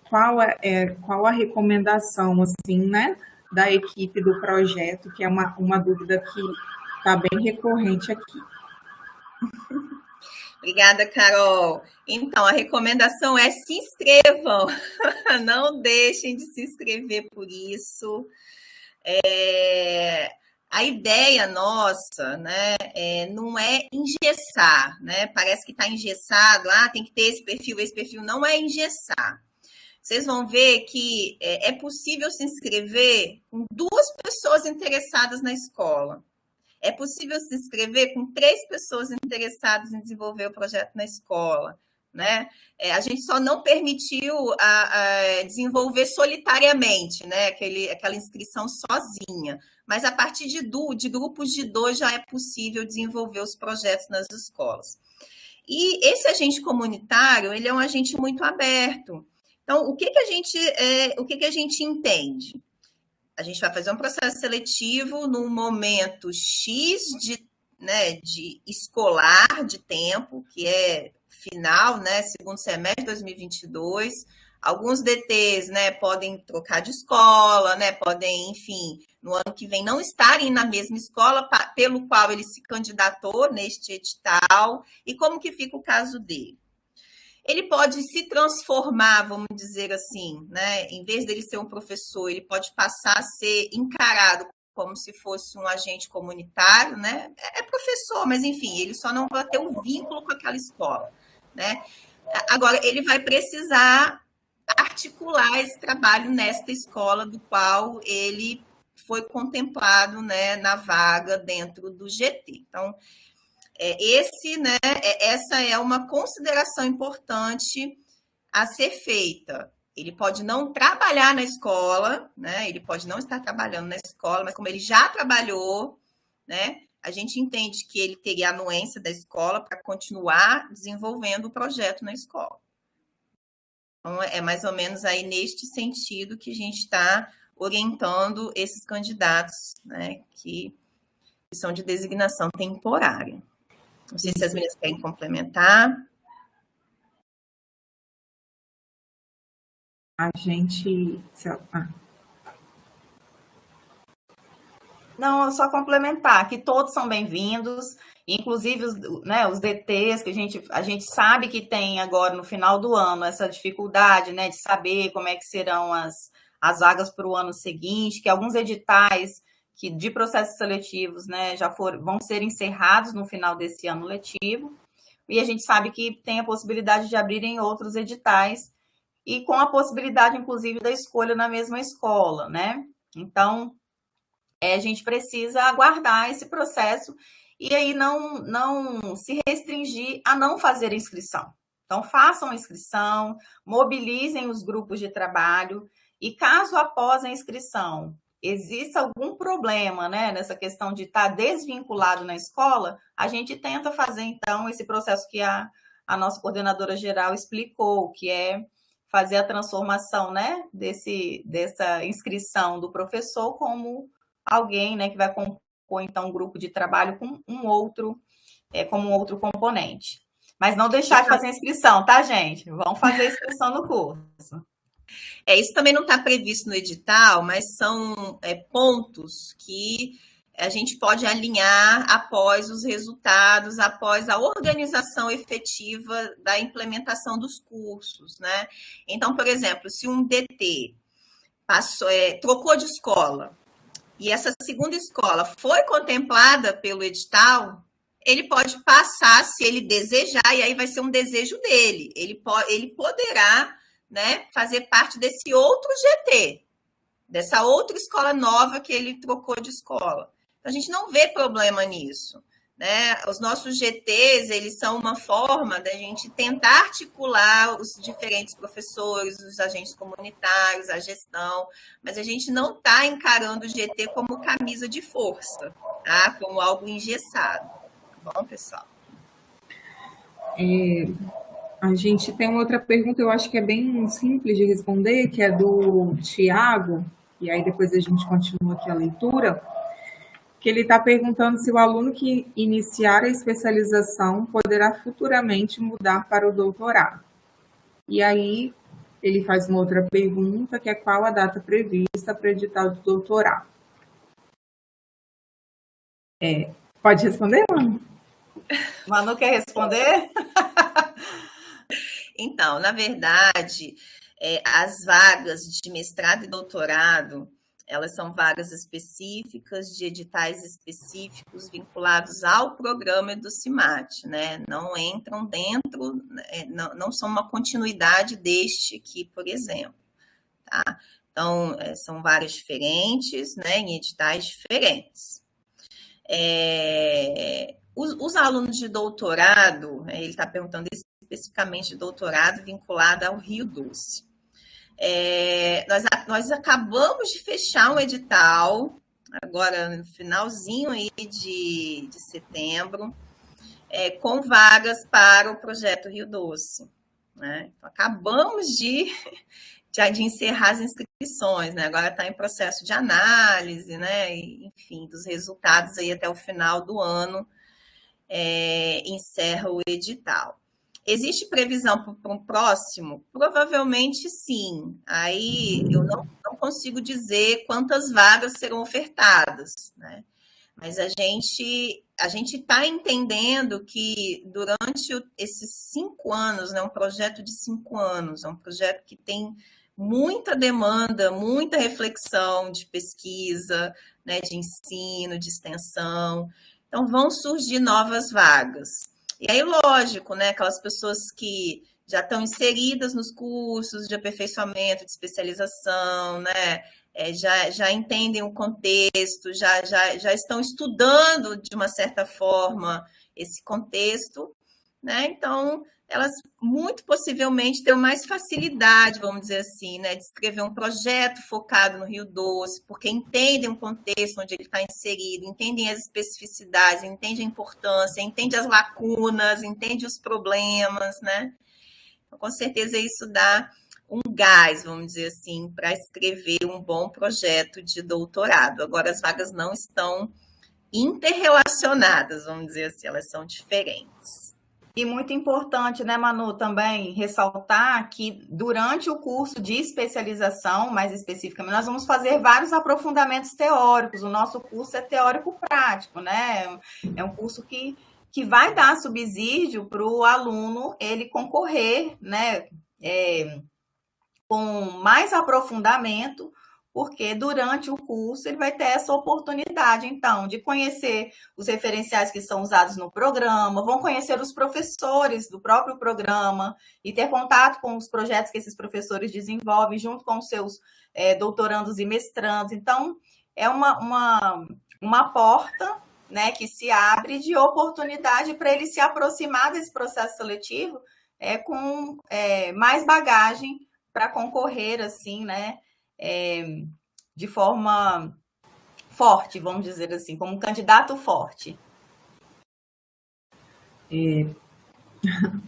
Qual a recomendação, assim, né, da equipe do projeto, que é uma dúvida que está bem recorrente aqui. Obrigada, Carol. Então, a recomendação é se inscrevam, não deixem de se inscrever por isso. A ideia nossa, né, não é engessar, né? Parece que está engessado, tem que ter esse perfil não é engessar. Vocês vão ver que é possível se inscrever com 2 pessoas interessadas na escola. É possível se inscrever com 3 pessoas interessadas em desenvolver o projeto na escola, né? A gente só não permitiu desenvolver solitariamente, né? Aquela inscrição sozinha. Mas a partir de grupos de 2 já é possível desenvolver os projetos nas escolas. E esse agente comunitário, ele é um agente muito aberto. Então, o que a gente entende? A gente vai fazer um processo seletivo num momento X de escolar, de tempo, que é final, né, segundo semestre de 2022. Alguns DTs, né, podem trocar de escola, né, podem, enfim, no ano que vem não estarem na mesma escola pelo qual ele se candidatou neste edital. E como que fica o caso dele? Ele pode se transformar, vamos dizer assim, né? Em vez dele ser um professor, ele pode passar a ser encarado como se fosse um agente comunitário, né? É professor, mas enfim, ele só não vai ter um vínculo com aquela escola, né? Agora, ele vai precisar articular esse trabalho nesta escola do qual ele foi contemplado, né, na vaga dentro do GT. Então, essa é uma consideração importante a ser feita. Ele pode não trabalhar na escola, né? Ele pode não estar trabalhando na escola, mas como ele já trabalhou, né? A gente entende que ele teria a anuência da escola para continuar desenvolvendo o projeto na escola. Então, é mais ou menos aí neste sentido que a gente está orientando esses candidatos, né? Que são de designação temporária. Não sei se as meninas querem complementar. A gente... Não, só complementar, que todos são bem-vindos, inclusive os DTs, que a gente sabe que tem agora no final do ano essa dificuldade, né, de saber como é que serão as vagas para o ano seguinte, que alguns editais de processos seletivos, né, vão ser encerrados no final desse ano letivo, e a gente sabe que tem a possibilidade de abrirem outros editais, e com a possibilidade, inclusive, da escolha na mesma escola, né? Então, a gente precisa aguardar esse processo e aí não se restringir a não fazer inscrição. Então, façam a inscrição, mobilizem os grupos de trabalho, e caso após a inscrição exista algum problema, né, nessa questão de estar desvinculado na escola, a gente tenta fazer, então, esse processo que a nossa coordenadora geral explicou, que é fazer a transformação, né, dessa inscrição do professor como alguém, né, que vai compor, então, um grupo de trabalho com um outro como outro componente. Mas não deixar de fazer a inscrição, tá, gente? Vamos fazer a inscrição no curso. Isso também não está previsto no edital, mas são pontos que a gente pode alinhar após os resultados, após a organização efetiva da implementação dos cursos, né? Então, por exemplo, se um DT trocou de escola e essa segunda escola foi contemplada pelo edital, ele pode passar, se ele desejar, e aí vai ser um desejo dele. Ele poderá, né, fazer parte desse outro GT, dessa outra escola nova que ele trocou de escola. Então, a gente não vê problema nisso, né? Os nossos GTs, eles são uma forma da gente tentar articular os diferentes professores, os agentes comunitários, a gestão, mas a gente não está encarando o GT como camisa de força, tá? Como algo engessado. Bom, pessoal. A gente tem uma outra pergunta, eu acho que é bem simples de responder, que é do Tiago, e aí depois a gente continua aqui a leitura, que ele está perguntando se o aluno que iniciar a especialização poderá futuramente mudar para o doutorado. E aí ele faz uma outra pergunta, que é qual a data prevista para o edital do doutorado. Pode responder, Manu? Manu quer responder? Então, na verdade, as vagas de mestrado e doutorado, elas são vagas específicas, de editais específicos vinculados ao programa do CIMAT, né? Não entram dentro, não são uma continuidade deste aqui, por exemplo, tá? Então, são vagas diferentes, né, em editais diferentes. Os alunos de doutorado, ele está perguntando especificamente de doutorado vinculado ao Rio Doce. Nós acabamos de fechar um edital, agora no finalzinho aí de setembro, com vagas para o projeto Rio Doce, né? Então, acabamos de encerrar as inscrições, né? Agora está em processo de análise, né? Enfim, dos resultados aí até o final do ano, encerra o edital. Existe previsão para um próximo? Provavelmente sim. Aí eu não consigo dizer quantas vagas serão ofertadas, né? Mas a gente está entendendo que durante esses 5 anos, né, um projeto de 5 anos, é um projeto que tem muita demanda, muita reflexão de pesquisa, né, de ensino, de extensão. Então, vão surgir novas vagas. E aí, lógico, né, aquelas pessoas que já estão inseridas nos cursos de aperfeiçoamento, de especialização, né, já entendem o contexto, já estão estudando, de uma certa forma, esse contexto, né? Então, elas muito possivelmente terão mais facilidade, vamos dizer assim, né, de escrever um projeto focado no Rio Doce, porque entendem o contexto onde ele está inserido, entendem as especificidades, entendem a importância, entendem as lacunas, entendem os problemas, né? Então, com certeza, isso dá um gás, vamos dizer assim, para escrever um bom projeto de doutorado. Agora, as vagas não estão interrelacionadas, vamos dizer assim, elas são diferentes. E muito importante, né, Manu, também ressaltar que durante o curso de especialização, mais especificamente, nós vamos fazer vários aprofundamentos teóricos. O nosso curso é teórico-prático, né? É um curso que vai dar subsídio para o aluno ele concorrer, né, com mais aprofundamento, porque durante o curso ele vai ter essa oportunidade, então, de conhecer os referenciais que são usados no programa, vão conhecer os professores do próprio programa e ter contato com os projetos que esses professores desenvolvem junto com os seus doutorandos e mestrandos. Então, é uma porta, né, que se abre de oportunidade para ele se aproximar desse processo seletivo com mais bagagem para concorrer, assim, né, de forma forte, vamos dizer assim, como um candidato forte.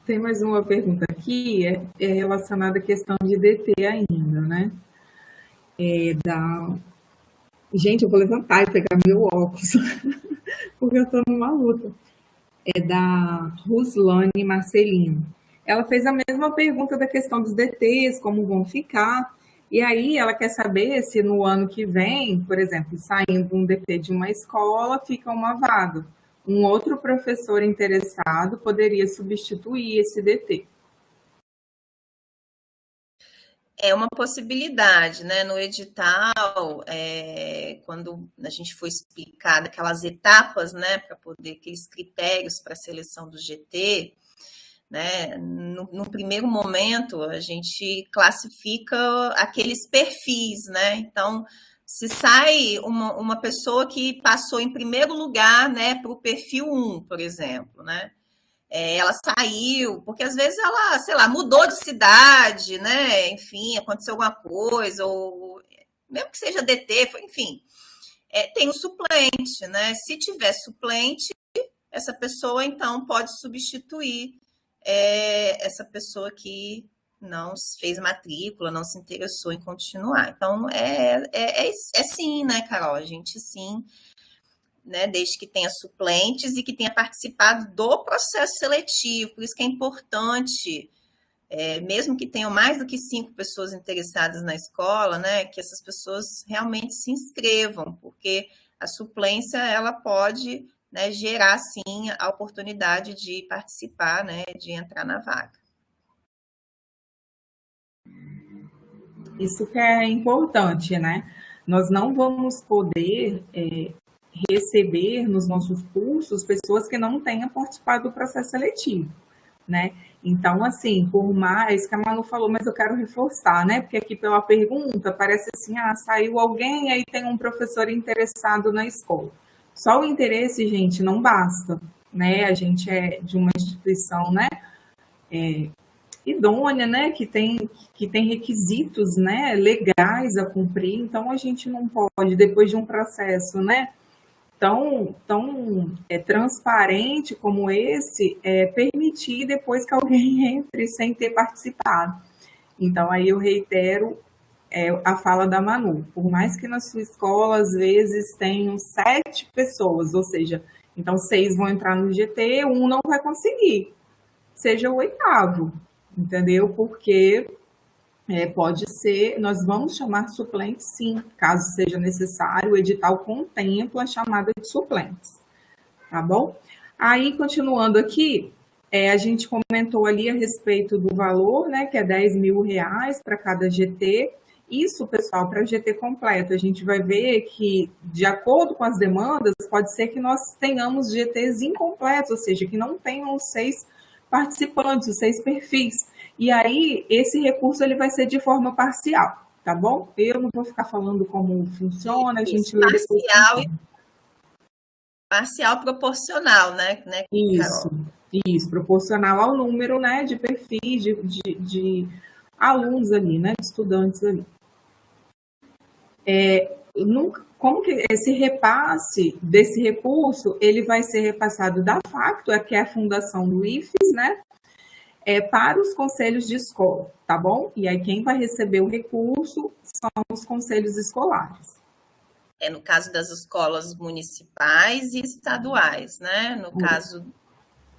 Tem mais uma pergunta aqui, relacionada à questão de DT ainda, né? Gente, eu vou levantar e pegar meu óculos, porque eu estou numa luta. é da Ruslane Marcelino. Ela fez a mesma pergunta da questão dos DTs, como vão ficar, e aí ela quer saber se no ano que vem, por exemplo, saindo um DT de uma escola, fica uma vaga. Um outro professor interessado poderia substituir esse DT. É uma possibilidade, né? No edital, quando a gente foi explicar aquelas etapas, né, para poder, aqueles critérios para a seleção do GT, né? No primeiro momento, a gente classifica aqueles perfis, né? Então, se sai uma pessoa que passou em primeiro lugar, né, para o perfil 1, por exemplo, né? Ela saiu, porque às vezes ela, sei lá, mudou de cidade, né? Enfim, aconteceu alguma coisa, ou mesmo que seja DT, enfim, tem um suplente, né? Se tiver suplente, essa pessoa então pode substituir essa pessoa que não fez matrícula, não se interessou em continuar. Então, sim, né, Carol? A gente sim, né, desde que tenha suplentes e que tenha participado do processo seletivo. Por isso que é importante, mesmo que tenham mais do que 5 pessoas interessadas na escola, né, que essas pessoas realmente se inscrevam, porque a suplência ela pode, né, gerar, sim, a oportunidade de participar, né, de entrar na vaga. Isso que é importante, né? Nós não vamos poder receber nos nossos cursos pessoas que não tenham participado do processo seletivo, né? Então, assim, por mais que a Manu falou, mas eu quero reforçar, né? Porque aqui pela pergunta parece assim, saiu alguém, aí tem um professor interessado na escola. Só o interesse, gente, não basta, né? A gente é de uma instituição, né? Idônea, né? Que tem requisitos, né? Legais a cumprir. Então, a gente não pode, depois de um processo, né? Tão transparente como esse, permitir depois que alguém entre sem ter participado. Então, aí eu reitero a fala da Manu. Por mais que na sua escola, às vezes, tenham 7 pessoas, ou seja, então 6 vão entrar no GT, um não vai conseguir. Seja o 8º, entendeu? Porque pode ser, nós vamos chamar suplentes, sim, caso seja necessário, o edital contempla a chamada de suplentes, tá bom? Aí, continuando aqui, a gente comentou ali a respeito do valor, né, que é R$10.000 para cada GT. Isso, pessoal, para GT completo, a gente vai ver que, de acordo com as demandas, pode ser que nós tenhamos GTs incompletos, ou seja, que não tenham 6 participantes, 6 perfis. E aí, esse recurso ele vai ser de forma parcial, tá bom? Eu não vou ficar falando como funciona, a gente lê depois. Parcial proporcional, né? Isso, proporcional ao número, né, de perfis, de alunos ali, né, de estudantes ali. Como que esse repasse desse recurso, ele vai ser repassado da Facto, que é a fundação do IFES, né, para os conselhos de escola, tá bom? E aí quem vai receber o recurso são os conselhos escolares. No caso das escolas municipais e estaduais, né? No caso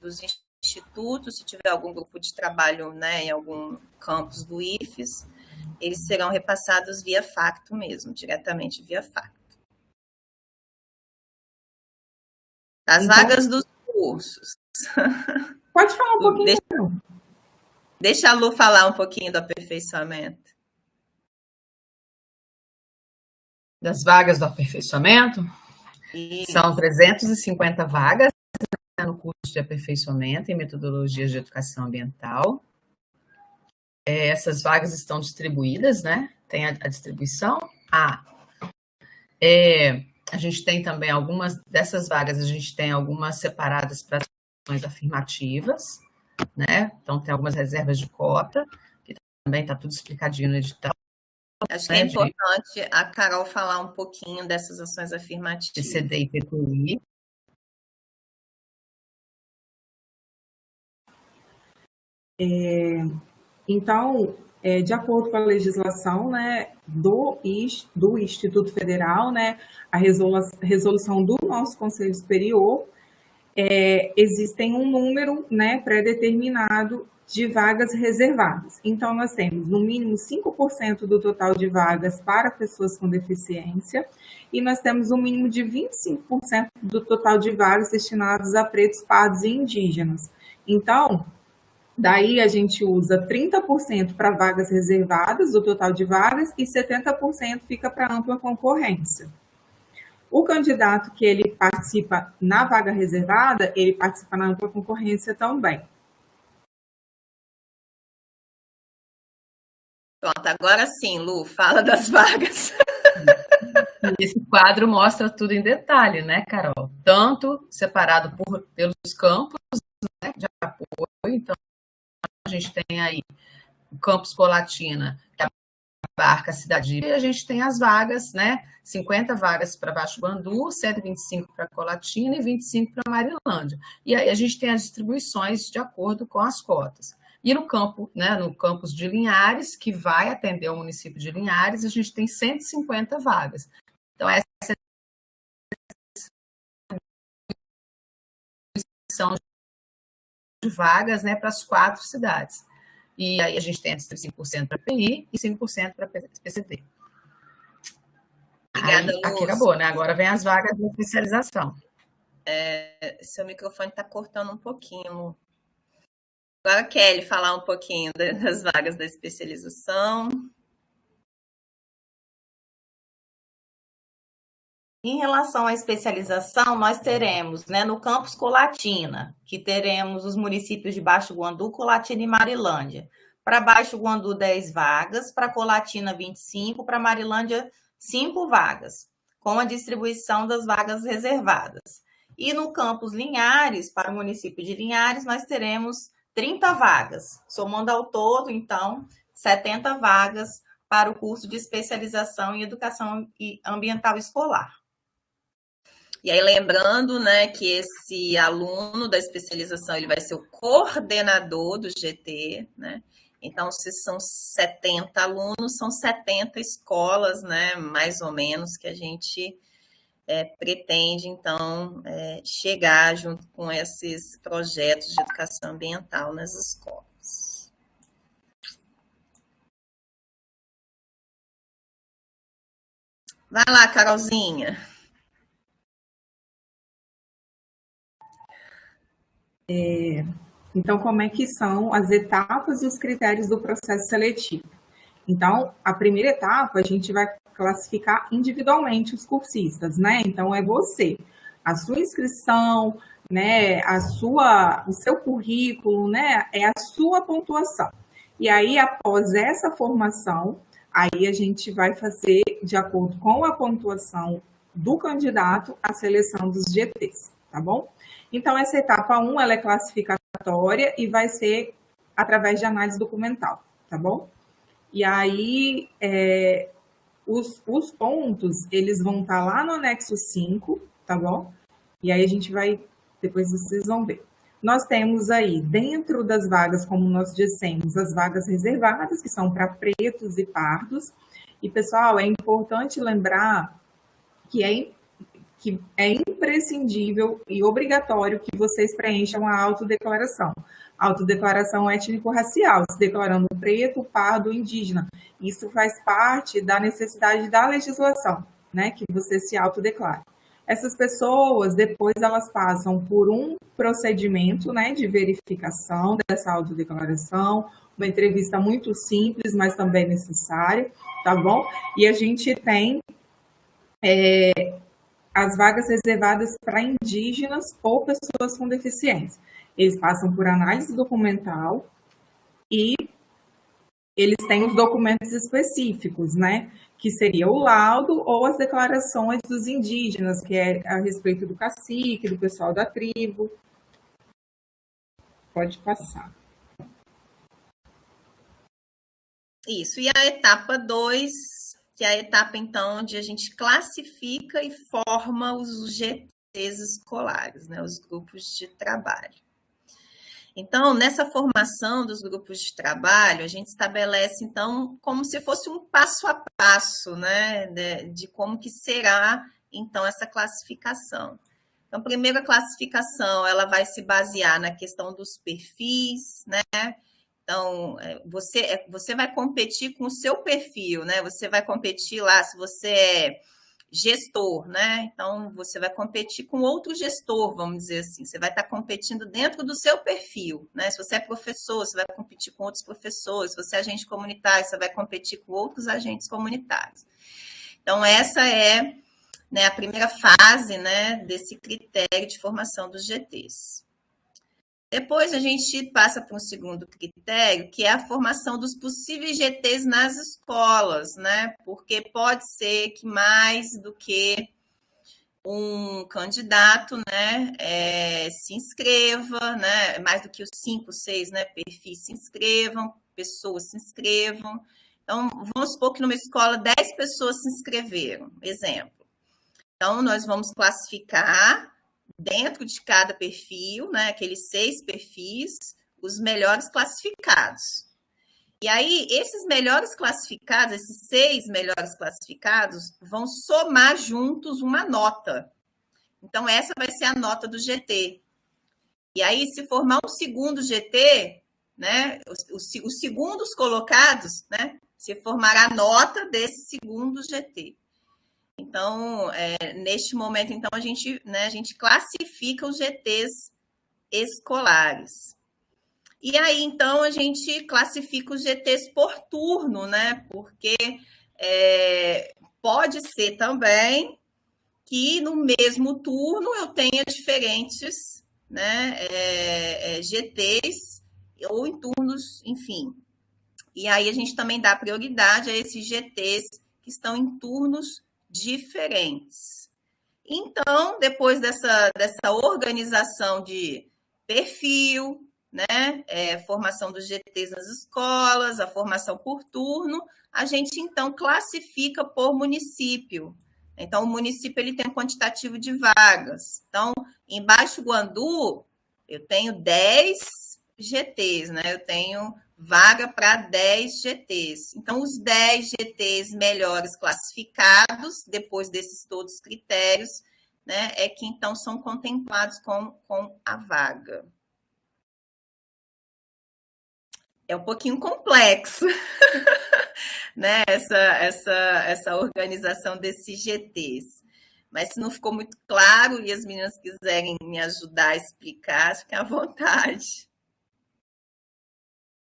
dos institutos, se tiver algum grupo de trabalho, né, em algum campus do IFES, eles serão repassados via Facto mesmo, diretamente via Facto. As vagas dos cursos. Pode falar um pouquinho. Deixa a Lu falar um pouquinho do aperfeiçoamento. Das vagas do aperfeiçoamento? Isso. São 350 vagas no curso de aperfeiçoamento em metodologias de educação ambiental. Essas vagas estão distribuídas, né? Tem a distribuição. A gente tem também algumas dessas vagas, a gente tem algumas separadas para ações afirmativas, né? Então, tem algumas reservas de cota, que também está tudo explicadinho no edital. Acho que é importante a Carol falar um pouquinho dessas ações afirmativas. De CD e PTI. Então, de acordo com a legislação, né, do Instituto Federal, né, a resolução do nosso Conselho Superior, existem um número, né, pré-determinado de vagas reservadas. Então, nós temos, no mínimo, 5% do total de vagas para pessoas com deficiência e nós temos um mínimo de 25% do total de vagas destinadas a pretos, pardos e indígenas. Então, daí a gente usa 30% para vagas reservadas, do total de vagas, e 70% fica para ampla concorrência. O candidato que ele participa na vaga reservada, ele participa na ampla concorrência também. Pronto, agora sim, Lu, fala das vagas. Esse quadro mostra tudo em detalhe, né, Carol? Tanto separado pelos campos, né, de apoio. Então, a gente tem aí o campus Colatina, que abarca a cidade, e a gente tem as vagas, né? 50 vagas para Baixo Guandu, 125 para Colatina e 25 para Marilândia. E aí a gente tem as distribuições de acordo com as cotas. E no campo, né, no campus de Linhares, que vai atender o município de Linhares, a gente tem 150 vagas. Então, essa é a distribuição de vagas, né, para as 4 cidades. E aí a gente tem 5% para PI e 5% para PCD. Obrigada, aí, aqui acabou, né? Agora vem as vagas de especialização. Seu microfone está cortando um pouquinho, Lu. Agora, Kelly, falar um pouquinho das vagas da especialização. Em relação à especialização, nós teremos, né, no campus Colatina, que teremos os municípios de Baixo Guandu, Colatina e Marilândia. Para Baixo Guandu, 10 vagas, para Colatina, 25, para Marilândia, 5 vagas, com a distribuição das vagas reservadas. E no campus Linhares, para o município de Linhares, nós teremos 30 vagas, somando ao todo, então, 70 vagas para o curso de especialização em educação ambiental escolar. E aí, lembrando, né, que esse aluno da especialização, ele vai ser o coordenador do GT, né? Então, se são 70 alunos, são 70 escolas, né, mais ou menos, que a gente pretende, então, chegar junto com esses projetos de educação ambiental nas escolas. Vai lá, Carolzinha. Então, como é que são as etapas e os critérios do processo seletivo? Então, a primeira etapa, a gente vai classificar individualmente os cursistas, né? Então, é você, a sua inscrição, né? O seu currículo, né? É a sua pontuação. E aí, após essa formação, aí a gente vai fazer, de acordo com a pontuação do candidato, a seleção dos GTs, tá bom? Então, essa etapa 1, ela é classificatória e vai ser através de análise documental, tá bom? E aí, os pontos, eles vão estar lá no anexo 5, tá bom? E aí a gente vai, depois vocês vão ver. Nós temos aí, dentro das vagas, como nós dissemos, as vagas reservadas, que são para pretos e pardos. E, pessoal, é importante lembrar que é imprescindível e obrigatório que vocês preencham a autodeclaração. Autodeclaração étnico-racial, se declarando preto, pardo, indígena. Isso faz parte da necessidade da legislação, né, que você se autodeclare. Essas pessoas, depois, elas passam por um procedimento, né, de verificação dessa autodeclaração, uma entrevista muito simples, mas também necessária, tá bom? E a gente tem as vagas reservadas para indígenas ou pessoas com deficiência. Eles passam por análise documental e eles têm os documentos específicos, né? Que seria o laudo ou as declarações dos indígenas, que é a respeito do cacique, do pessoal da tribo. Pode passar. Isso, e a etapa 2, que é a etapa, então, onde a gente classifica e forma os GTs escolares, né? Os grupos de trabalho. Então, nessa formação dos grupos de trabalho, a gente estabelece, então, como se fosse um passo a passo, né, de como que será, então, essa classificação. Então, a primeira classificação, ela vai se basear na questão dos perfis, né? Então, você vai competir com o seu perfil, né? Você vai competir lá, se você é gestor, né? Então, você vai competir com outro gestor, vamos dizer assim. Você vai estar competindo dentro do seu perfil, né? Se você é professor, você vai competir com outros professores. Se você é agente comunitário, você vai competir com outros agentes comunitários. Então, essa é, né, a primeira fase, né, desse critério de formação dos GTs. Depois a gente passa para um segundo critério, que é a formação dos possíveis GTs nas escolas, né? Porque pode ser que mais do que um candidato, né, se inscreva, né? Mais do que os 5, 6, né, perfis se inscrevam, pessoas se inscrevam. Então, vamos supor que numa escola 10 pessoas se inscreveram, exemplo. Então, nós vamos classificar dentro de cada perfil, né, aqueles 6 perfis, os melhores classificados. E aí, esses melhores classificados, esses 6 melhores classificados, vão somar juntos uma nota. Então, essa vai ser a nota do GT. E aí, se formar um segundo GT, né, os segundos colocados, né, se formará a nota desse segundo GT. Então, neste momento, então, a gente classifica os GTs escolares. E aí, então, a gente classifica os GTs por turno, né? Porque pode ser também que no mesmo turno eu tenha diferentes, né, GTs ou em turnos, enfim. E aí a gente também dá prioridade a esses GTs que estão em turnos diferentes. Então, depois dessa organização de perfil, né, formação dos GTs nas escolas, a formação por turno, a gente então classifica por município. Então, o município ele tem um quantitativo de vagas. Então, em Baixo Guandu, eu tenho 10 GTs, né? Eu tenho vaga para 10 GTs. Então, os 10 GTs melhores classificados, depois desses todos os critérios, né, é que então são contemplados com a vaga. É um pouquinho complexo, né, essa organização desses GTs. Mas se não ficou muito claro e as meninas quiserem me ajudar a explicar, fiquem à vontade.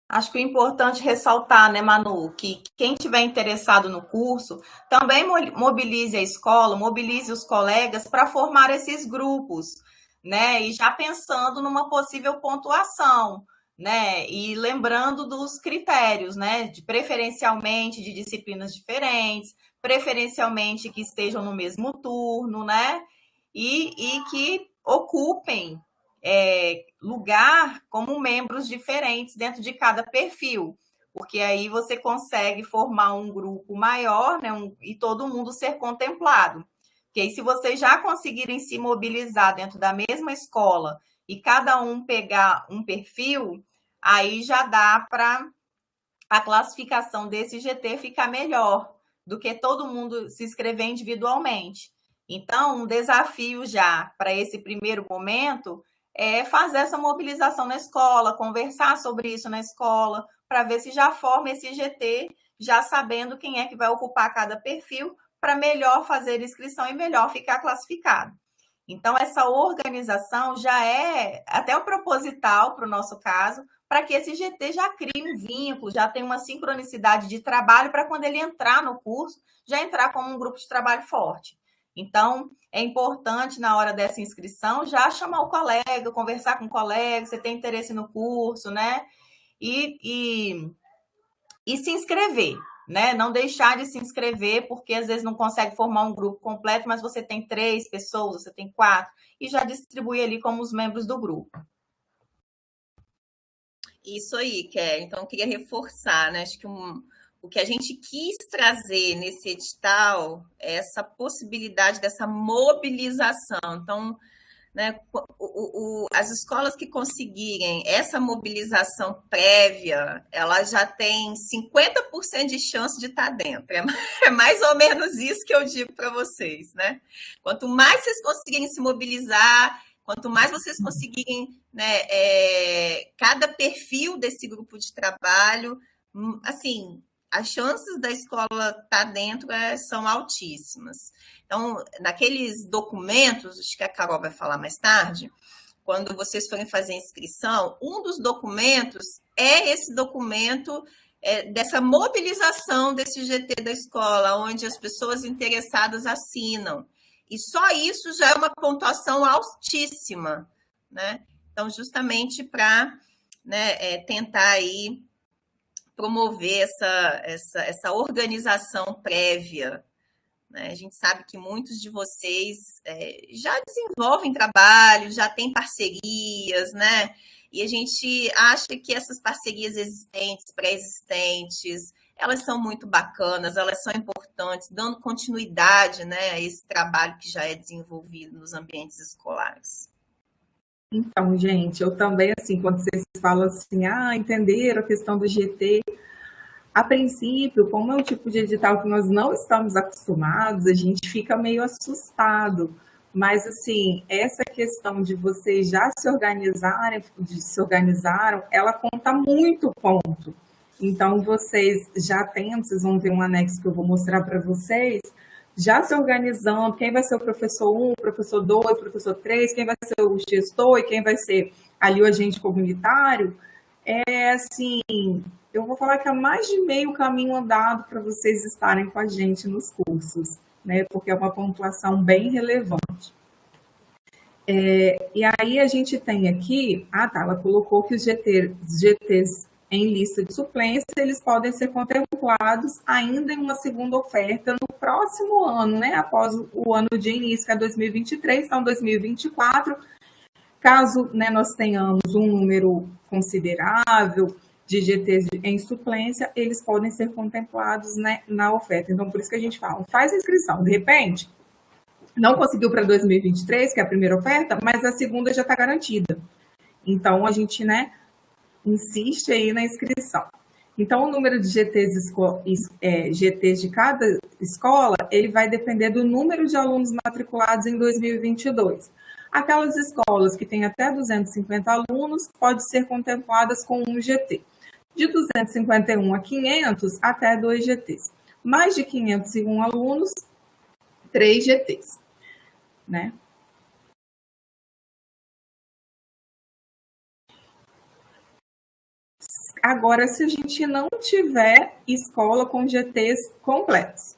Acho que o importante é ressaltar, né, Manu, que quem estiver interessado no curso também mobilize a escola, mobilize os colegas para formar esses grupos, né? E já pensando numa possível pontuação, né? E lembrando dos critérios, né? Preferencialmente de disciplinas diferentes, preferencialmente que estejam no mesmo turno, né? E que ocupem lugar como membros diferentes dentro de cada perfil, porque aí você consegue formar um grupo maior, né, e todo mundo ser contemplado. Porque aí, se vocês já conseguirem se mobilizar dentro da mesma escola e cada um pegar um perfil, aí já dá para a classificação desse GT ficar melhor do que todo mundo se inscrever individualmente. Então, um desafio já para esse primeiro momento é fazer essa mobilização na escola, conversar sobre isso na escola, para ver se já forma esse GT, já sabendo quem é que vai ocupar cada perfil, para melhor fazer inscrição e melhor ficar classificado. Então, essa organização já é até o proposital para o nosso caso, para que esse GT já crie um vínculo, já tenha uma sincronicidade de trabalho para quando ele entrar no curso, já entrar como um grupo de trabalho forte. Então, é importante, na hora dessa inscrição, já chamar o colega, conversar com o colega, você tem interesse no curso, né? E se inscrever, né? Não deixar de se inscrever, porque às vezes não consegue formar um grupo completo, mas você tem 3 pessoas, você tem 4, e já distribui ali como os membros do grupo. Isso aí, Kelly. Então, eu queria reforçar, né? Acho que o que a gente quis trazer nesse edital é essa possibilidade dessa mobilização. Então, né? As escolas que conseguirem essa mobilização prévia, ela já tem 50% de chance de estar dentro. É mais ou menos isso que eu digo para vocês, né? Quanto mais vocês conseguirem se mobilizar, quanto mais vocês conseguirem, né, cada perfil desse grupo de trabalho, assim, as chances da escola estar dentro são altíssimas. Então, naqueles documentos, acho que a Carol vai falar mais tarde, quando vocês forem fazer a inscrição, um dos documentos é esse documento dessa mobilização desse GT da escola, onde as pessoas interessadas assinam. E só isso já é uma pontuação altíssima, né? Então, justamente para, né, tentar aí promover essa organização prévia, né? A gente sabe que muitos de vocês já desenvolvem trabalho, já têm parcerias, né? E a gente acha que essas parcerias existentes, pré-existentes, elas são muito bacanas, elas são importantes, dando continuidade, né, a esse trabalho que já é desenvolvido nos ambientes escolares. Então, gente, eu também, assim, quando vocês falam assim, entenderam a questão do GT, a princípio, como é um tipo de edital que nós não estamos acostumados, a gente fica meio assustado. Mas, assim, essa questão de vocês já se organizaram, ela conta muito ponto. Então, vocês já têm, vocês vão ver um anexo que eu vou mostrar para vocês, já se organizando, quem vai ser o professor 1, professor 2, professor 3, quem vai ser o gestor e quem vai ser ali o agente comunitário, assim, eu vou falar que é mais de meio caminho andado para vocês estarem com a gente nos cursos, né? Porque é uma pontuação bem relevante. E aí a gente tem aqui, ela colocou que os GTs em lista de suplência, eles podem ser contemplados ainda em uma segunda oferta no próximo ano, né? Após o ano de início, que é 2023, então 2024, caso, né, nós tenhamos um número considerável de GTs em suplência, eles podem ser contemplados, né, na oferta. Então, por isso que a gente fala, faz a inscrição. De repente, não conseguiu para 2023, que é a primeira oferta, mas a segunda já está garantida. Então, a gente, né, insiste aí na inscrição. Então, o número de GTs de cada escola, ele vai depender do número de alunos matriculados em 2022. Aquelas escolas que têm até 250 alunos, pode ser contempladas com um GT. De 251 a 500, até 2 GTs. Mais de 501 alunos, 3 GTs, né? Agora, se a gente não tiver escola com GTs completos,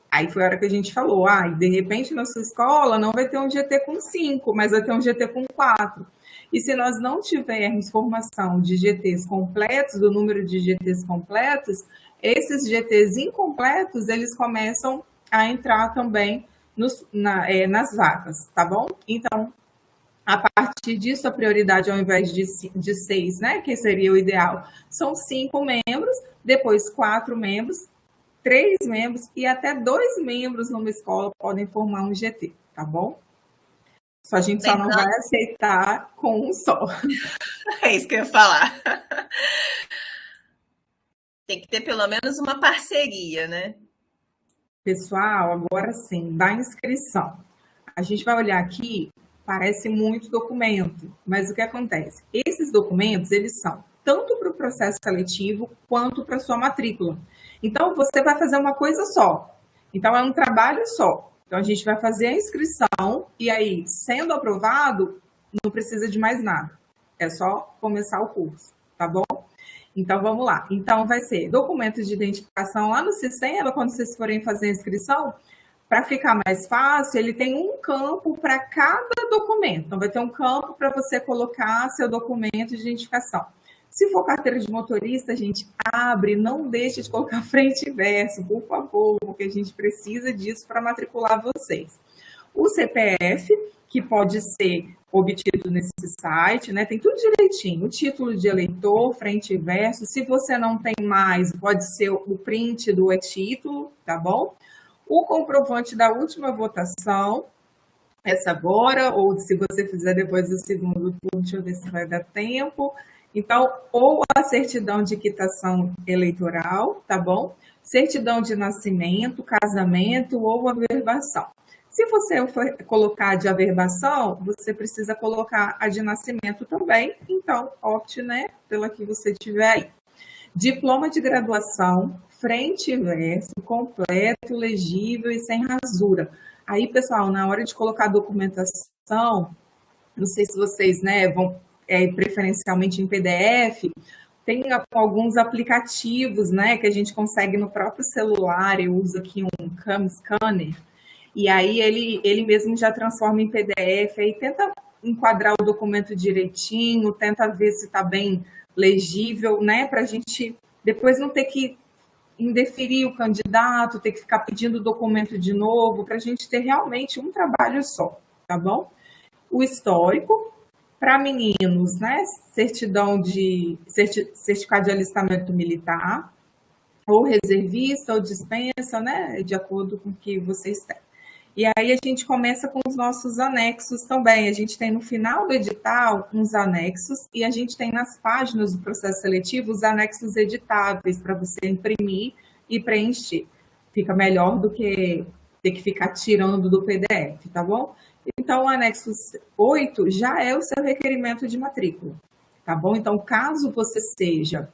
aí foi a hora que a gente falou, de repente nossa escola não vai ter um GT com 5, mas vai ter um GT com 4. E se nós não tivermos formação de GTs completos, do número de GTs completos, esses GTs incompletos, eles começam a entrar também nas vagas, tá bom? Então, a partir disso, a prioridade, ao invés de 6, né, que seria o ideal, são 5 membros, depois 4 membros, 3 membros e até 2 membros numa escola podem formar um GT, tá bom? A gente só não vai aceitar com um só. É isso que eu ia falar. Tem que ter pelo menos uma parceria, né? Pessoal, agora sim, da inscrição. A gente vai olhar aqui, parece muito documento, mas o que acontece? Esses documentos, eles são tanto para o processo seletivo quanto para a sua matrícula. Então, você vai fazer uma coisa só. Então, é um trabalho só. Então, a gente vai fazer a inscrição e aí, sendo aprovado, não precisa de mais nada. É só começar o curso, tá bom? Então, vamos lá. Então, vai ser documento de identificação lá no sistema, quando vocês forem fazer a inscrição, para ficar mais fácil, ele tem um campo para cada documento. Então, vai ter um campo para você colocar seu documento de identificação. Se for carteira de motorista, a gente abre, não deixe de colocar frente e verso, por favor, porque a gente precisa disso para matricular vocês. O CPF, que pode ser obtido nesse site, né? Tem tudo direitinho. O título de eleitor, frente e verso. Se você não tem mais, pode ser o print do e-título, tá bom? O comprovante da última votação essa agora, ou se você fizer depois do segundo turno, deixa eu ver se vai dar tempo. Então, ou a certidão de quitação eleitoral, tá bom? Certidão de nascimento, casamento ou averbação. Se você for colocar de averbação, você precisa colocar a de nascimento também, então opte, né, pela que você tiver aí. Diploma de graduação, frente e verso, completo, legível e sem rasura. Aí, pessoal, na hora de colocar a documentação, não sei se vocês, né, vão preferencialmente em PDF, tem alguns aplicativos, né, que a gente consegue no próprio celular. Eu uso aqui um Cam Scanner, e aí ele mesmo já transforma em PDF, aí tenta enquadrar o documento direitinho, tenta ver se está bem legível, né, para a gente depois não ter que indeferir o candidato, ter que ficar pedindo o documento de novo, para a gente ter realmente um trabalho só, tá bom? O histórico, para meninos, né, certificado de alistamento militar, ou reservista, ou dispensa, né, de acordo com o que vocês têm. E aí a gente começa com os nossos anexos também. A gente tem no final do edital uns anexos e a gente tem nas páginas do processo seletivo os anexos editáveis para você imprimir e preencher. Fica melhor do que ter que ficar tirando do PDF, tá bom? Então, o anexo 8 já é o seu requerimento de matrícula, tá bom? Então, caso você seja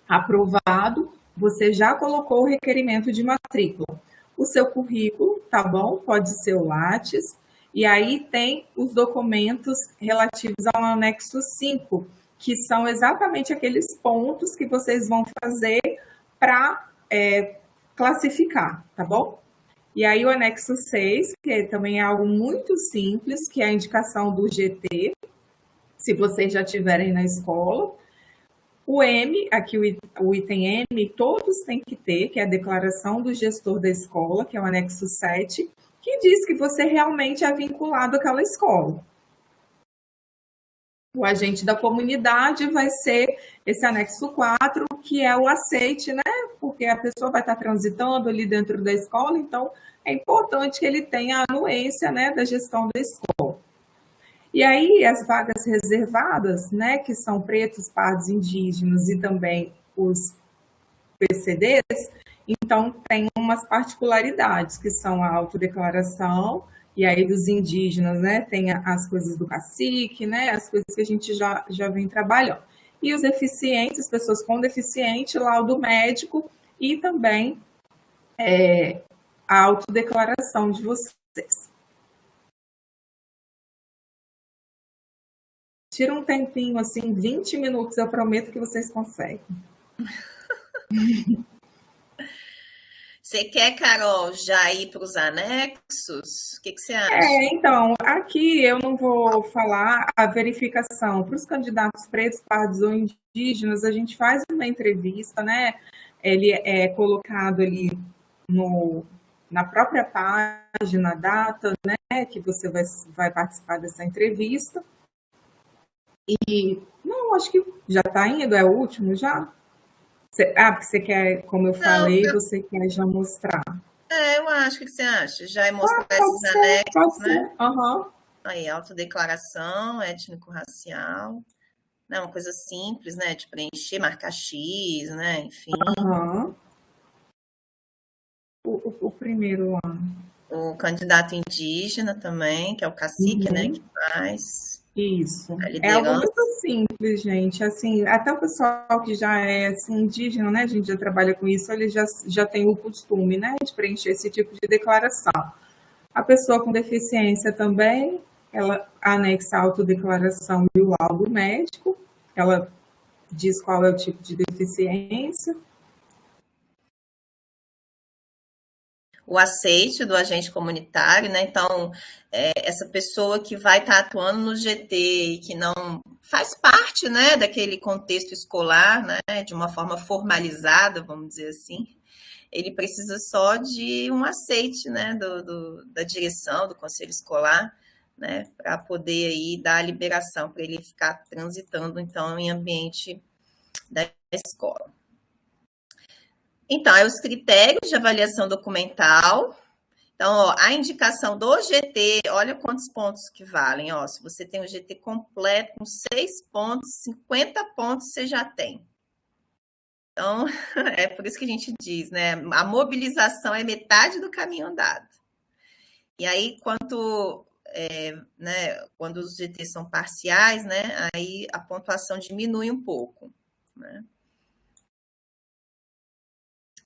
aprovado, você já colocou o requerimento de matrícula. O seu currículo, tá bom? Pode ser o Lattes. E aí tem os documentos relativos ao anexo 5, que são exatamente aqueles pontos que vocês vão fazer para classificar, tá bom? E aí o anexo 6, que também é algo muito simples, que é a indicação do GT, se vocês já tiverem na escola. O M, aqui o item M, todos têm que ter, que é a declaração do gestor da escola, que é o anexo 7, que diz que você realmente é vinculado àquela escola. O agente da comunidade vai ser esse anexo 4, que é o aceite, né? Porque a pessoa vai estar transitando ali dentro da escola, então é importante que ele tenha a anuência, né, da gestão da escola. E aí, as vagas reservadas, né, que são pretos, pardos, indígenas e também os PCDs, então tem umas particularidades, que são a autodeclaração, e aí dos indígenas, né, tem as coisas do cacique, né, as coisas que a gente já vem trabalhando. E os deficientes, as pessoas com deficiente, laudo médico e também a autodeclaração de vocês. Tira um tempinho, assim, 20 minutos, eu prometo que vocês conseguem. Você quer, Carol, já ir para os anexos? O que você acha? Então, aqui eu não vou falar a verificação. Para os candidatos pretos, pardos ou indígenas, a gente faz uma entrevista, né? Ele é colocado ali na própria página, a data, né? Que você vai participar dessa entrevista. E, não, acho que já está indo, é o último já? Porque você quer, como eu falei, você quer já mostrar. Eu acho, o que você acha? Já é mostrar esses anexos, pode né? Ser. Uhum. Aí, autodeclaração, étnico-racial, né? Uma coisa simples, né? De preencher, marcar X, né? Enfim. Uhum. O primeiro ano. O candidato indígena também, que é o cacique, né? Que faz. Isso. É algo muito simples, gente. Assim, até o pessoal que já é assim, indígena, né? A gente já trabalha com isso, ele já tem o costume, né? De preencher esse tipo de declaração. A pessoa com deficiência também, ela anexa a autodeclaração e o laudo médico. Ela diz qual é o tipo de deficiência. O aceite do agente comunitário, né? Então, essa pessoa que vai estar atuando no GT e que não faz parte, né, daquele contexto escolar, né, de uma forma formalizada, vamos dizer assim, ele precisa só de um aceite, né, da direção, do conselho escolar, né, para poder aí dar a liberação para ele ficar transitando, então, em ambiente da escola. Então, é os critérios de avaliação documental, Então, ó, a indicação do GT, olha quantos pontos que valem. Ó, se você tem o GT completo, com 6 pontos, 50 pontos você já tem. Então, é por isso que a gente diz, né? A mobilização é metade do caminho andado. E aí, quando os GTs são parciais, né? Aí a pontuação diminui um pouco, né?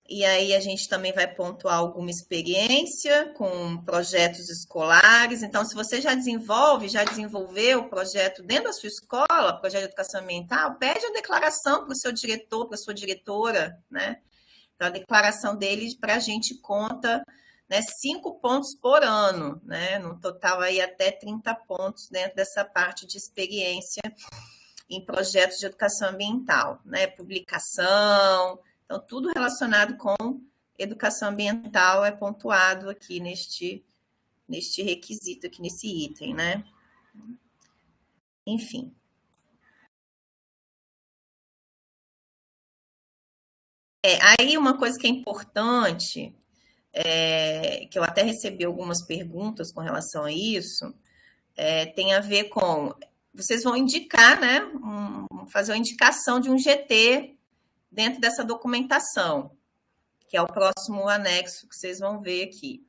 E aí a gente também vai pontuar alguma experiência com projetos escolares. Então, se você já desenvolveu o projeto dentro da sua escola, projeto de educação ambiental, pede a declaração para o seu diretor, para a sua diretora, né? Então, a declaração deles para a gente conta, né, 5 pontos por ano, né? No total aí até 30 pontos dentro dessa parte de experiência em projetos de educação ambiental, né? Publicação. Então, tudo relacionado com educação ambiental é pontuado aqui neste requisito, aqui nesse item, né? Enfim. Aí uma coisa que é importante, que eu até recebi algumas perguntas com relação a isso, tem a ver com... Vocês vão indicar, né? Fazer uma indicação de um GT dentro dessa documentação, que é o próximo anexo que vocês vão ver aqui.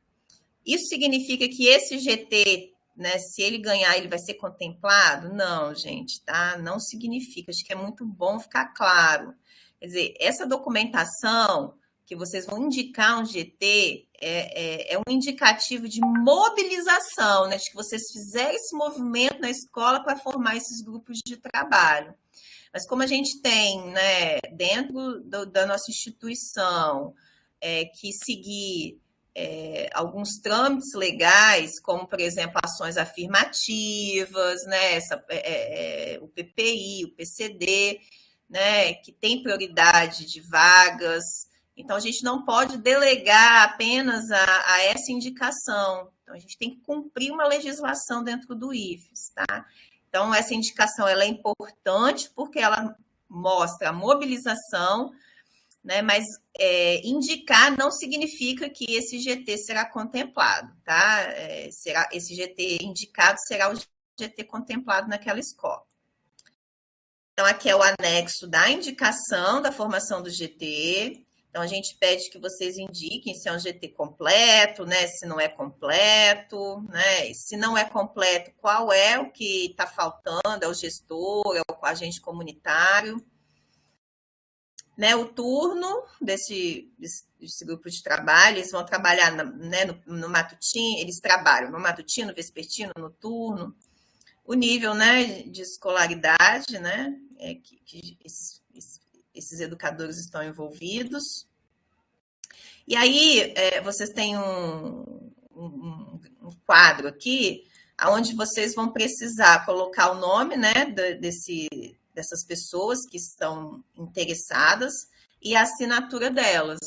Isso significa que esse GT, né, se ele ganhar, ele vai ser contemplado? Não, gente, tá? Não significa. Acho que é muito bom ficar claro. Quer dizer, essa documentação que vocês vão indicar um GT é um indicativo de mobilização, né? De que vocês fizeram esse movimento na escola para formar esses grupos de trabalho. Mas como a gente tem, né, dentro da nossa instituição, que seguir alguns trâmites legais, como, por exemplo, ações afirmativas, né, o PPI, o PCD, né, que tem prioridade de vagas. Então, a gente não pode delegar apenas a essa indicação. Então, a gente tem que cumprir uma legislação dentro do IFES, tá? Então, essa indicação ela é importante porque ela mostra a mobilização, né? Mas indicar não significa que esse GT será contemplado, tá? Esse GT indicado será o GT contemplado naquela escola. Então, aqui é o anexo da indicação da formação do GT. Então, a gente pede que vocês indiquem se é um GT completo, né? Se não é completo, né? Se não é completo, qual é o que está faltando? É o gestor, é o agente comunitário. Né, o turno desse grupo de trabalho, eles vão trabalhar, né, no matutino, eles trabalham no matutino, vespertino, noturno. O nível, né, de escolaridade, né, que esses educadores estão envolvidos. E aí, vocês têm um quadro aqui, onde vocês vão precisar colocar o nome, né, dessas pessoas que estão interessadas e a assinatura delas.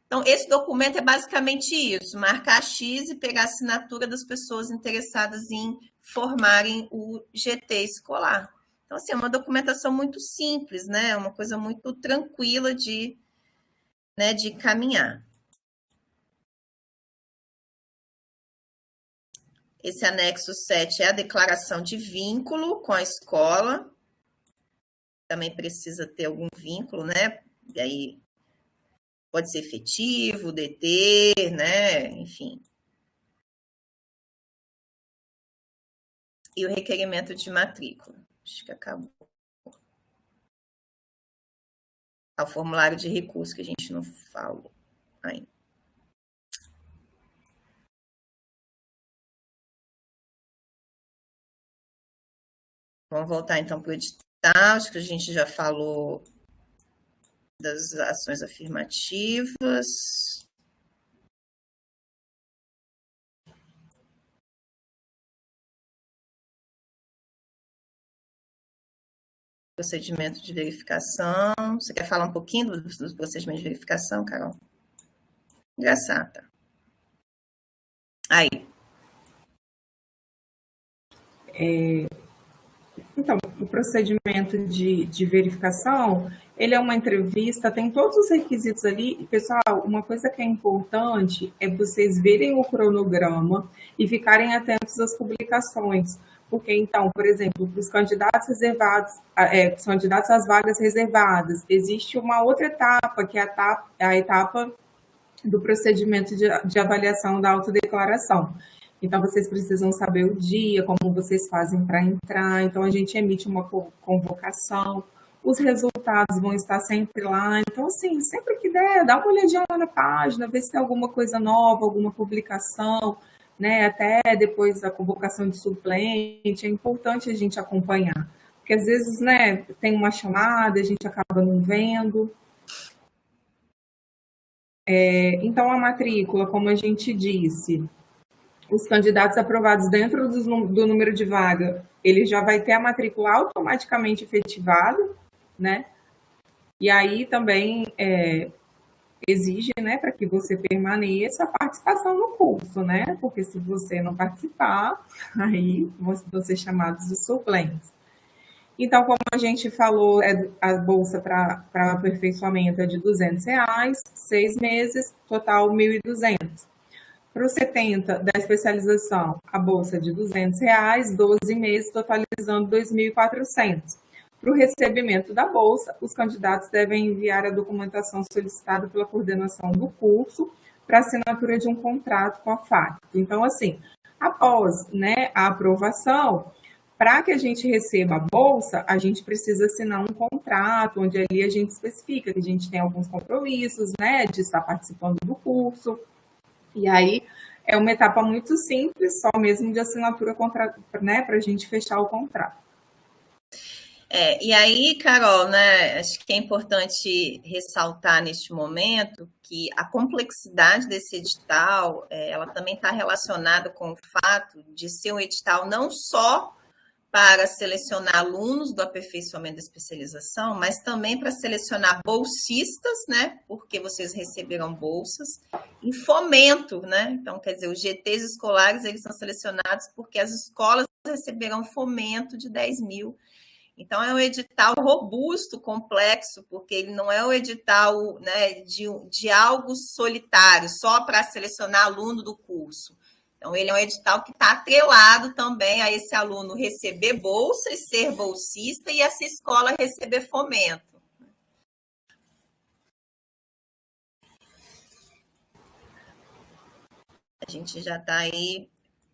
Então, esse documento é basicamente isso, marcar X e pegar a assinatura das pessoas interessadas em formarem o GT escolar. Então, assim, é uma documentação muito simples, né? É uma coisa muito tranquila de caminhar. Esse anexo 7 é a declaração de vínculo com a escola. Também precisa ter algum vínculo, né? E aí pode ser efetivo, DT, né? Enfim. E o requerimento de matrícula. Acho que acabou. O formulário de recurso que a gente não falou ainda. Vamos voltar então para o edital. Acho que a gente já falou das ações afirmativas. Procedimento de verificação. Você quer falar um pouquinho do procedimento de verificação, Carol? Engraçado. Aí. Então, o procedimento de verificação, ele é uma entrevista, tem todos os requisitos ali. E, pessoal, uma coisa que é importante é vocês verem o cronograma e ficarem atentos às publicações. Porque, então, por exemplo, para os candidatos reservados, os candidatos às vagas reservadas, existe uma outra etapa, que é a etapa do procedimento de avaliação da autodeclaração. Então, vocês precisam saber o dia, como vocês fazem para entrar. Então, a gente emite uma convocação. Os resultados vão estar sempre lá. Então, assim, sempre que der, dá uma olhadinha lá na página, ver se tem alguma coisa nova, alguma publicação, né? Até depois da convocação de suplente. É importante a gente acompanhar. Porque, às vezes, né, tem uma chamada, a gente acaba não vendo. Então, a matrícula, como a gente disse, os candidatos aprovados dentro do número de vaga, ele já vai ter a matrícula automaticamente efetivada, né? E aí também exige, né, para que você permaneça a participação no curso, né? Porque se você não participar, aí vão ser chamados de suplentes. Então, como a gente falou, a bolsa para aperfeiçoamento é de R$200, 6 meses, total R$1.200. Para os 70 da especialização, a bolsa é de R$200, 12 meses, totalizando R$2.400. Para o recebimento da bolsa, os candidatos devem enviar a documentação solicitada pela coordenação do curso para assinatura de um contrato com a FACT. Então, assim, após, né, a aprovação, para que a gente receba a bolsa, a gente precisa assinar um contrato, onde ali a gente especifica que a gente tem alguns compromissos, né, de estar participando do curso. E aí é uma etapa muito simples, só mesmo de assinatura, né, para a gente fechar o contrato. E aí, Carol, né, acho que é importante ressaltar neste momento que a complexidade desse edital, ela também está relacionada com o fato de ser um edital não só para selecionar alunos do aperfeiçoamento da especialização, mas também para selecionar bolsistas, né? Porque vocês receberão bolsas, em fomento, né? Então, quer dizer, os GTs escolares, eles são selecionados porque as escolas receberão fomento de 10 mil. Então, é um edital robusto, complexo, porque ele não é um edital, né, de algo solitário, só para selecionar aluno do curso. Então, ele é um edital que está atrelado também a esse aluno receber bolsa e ser bolsista e essa escola receber fomento. A gente já está aí...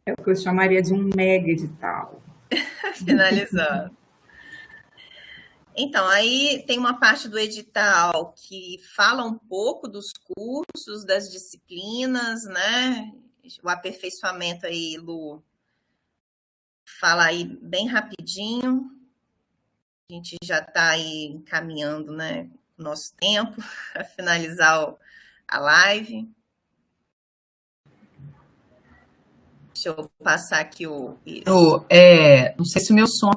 É o que eu chamaria de um mega edital. Finalizando. Então, aí tem uma parte do edital que fala um pouco dos cursos, das disciplinas, né? O aperfeiçoamento aí, Lu, fala aí bem rapidinho. A gente já está aí encaminhando, né, o nosso tempo para finalizar a live. Deixa eu passar aqui o... Não sei se o meu som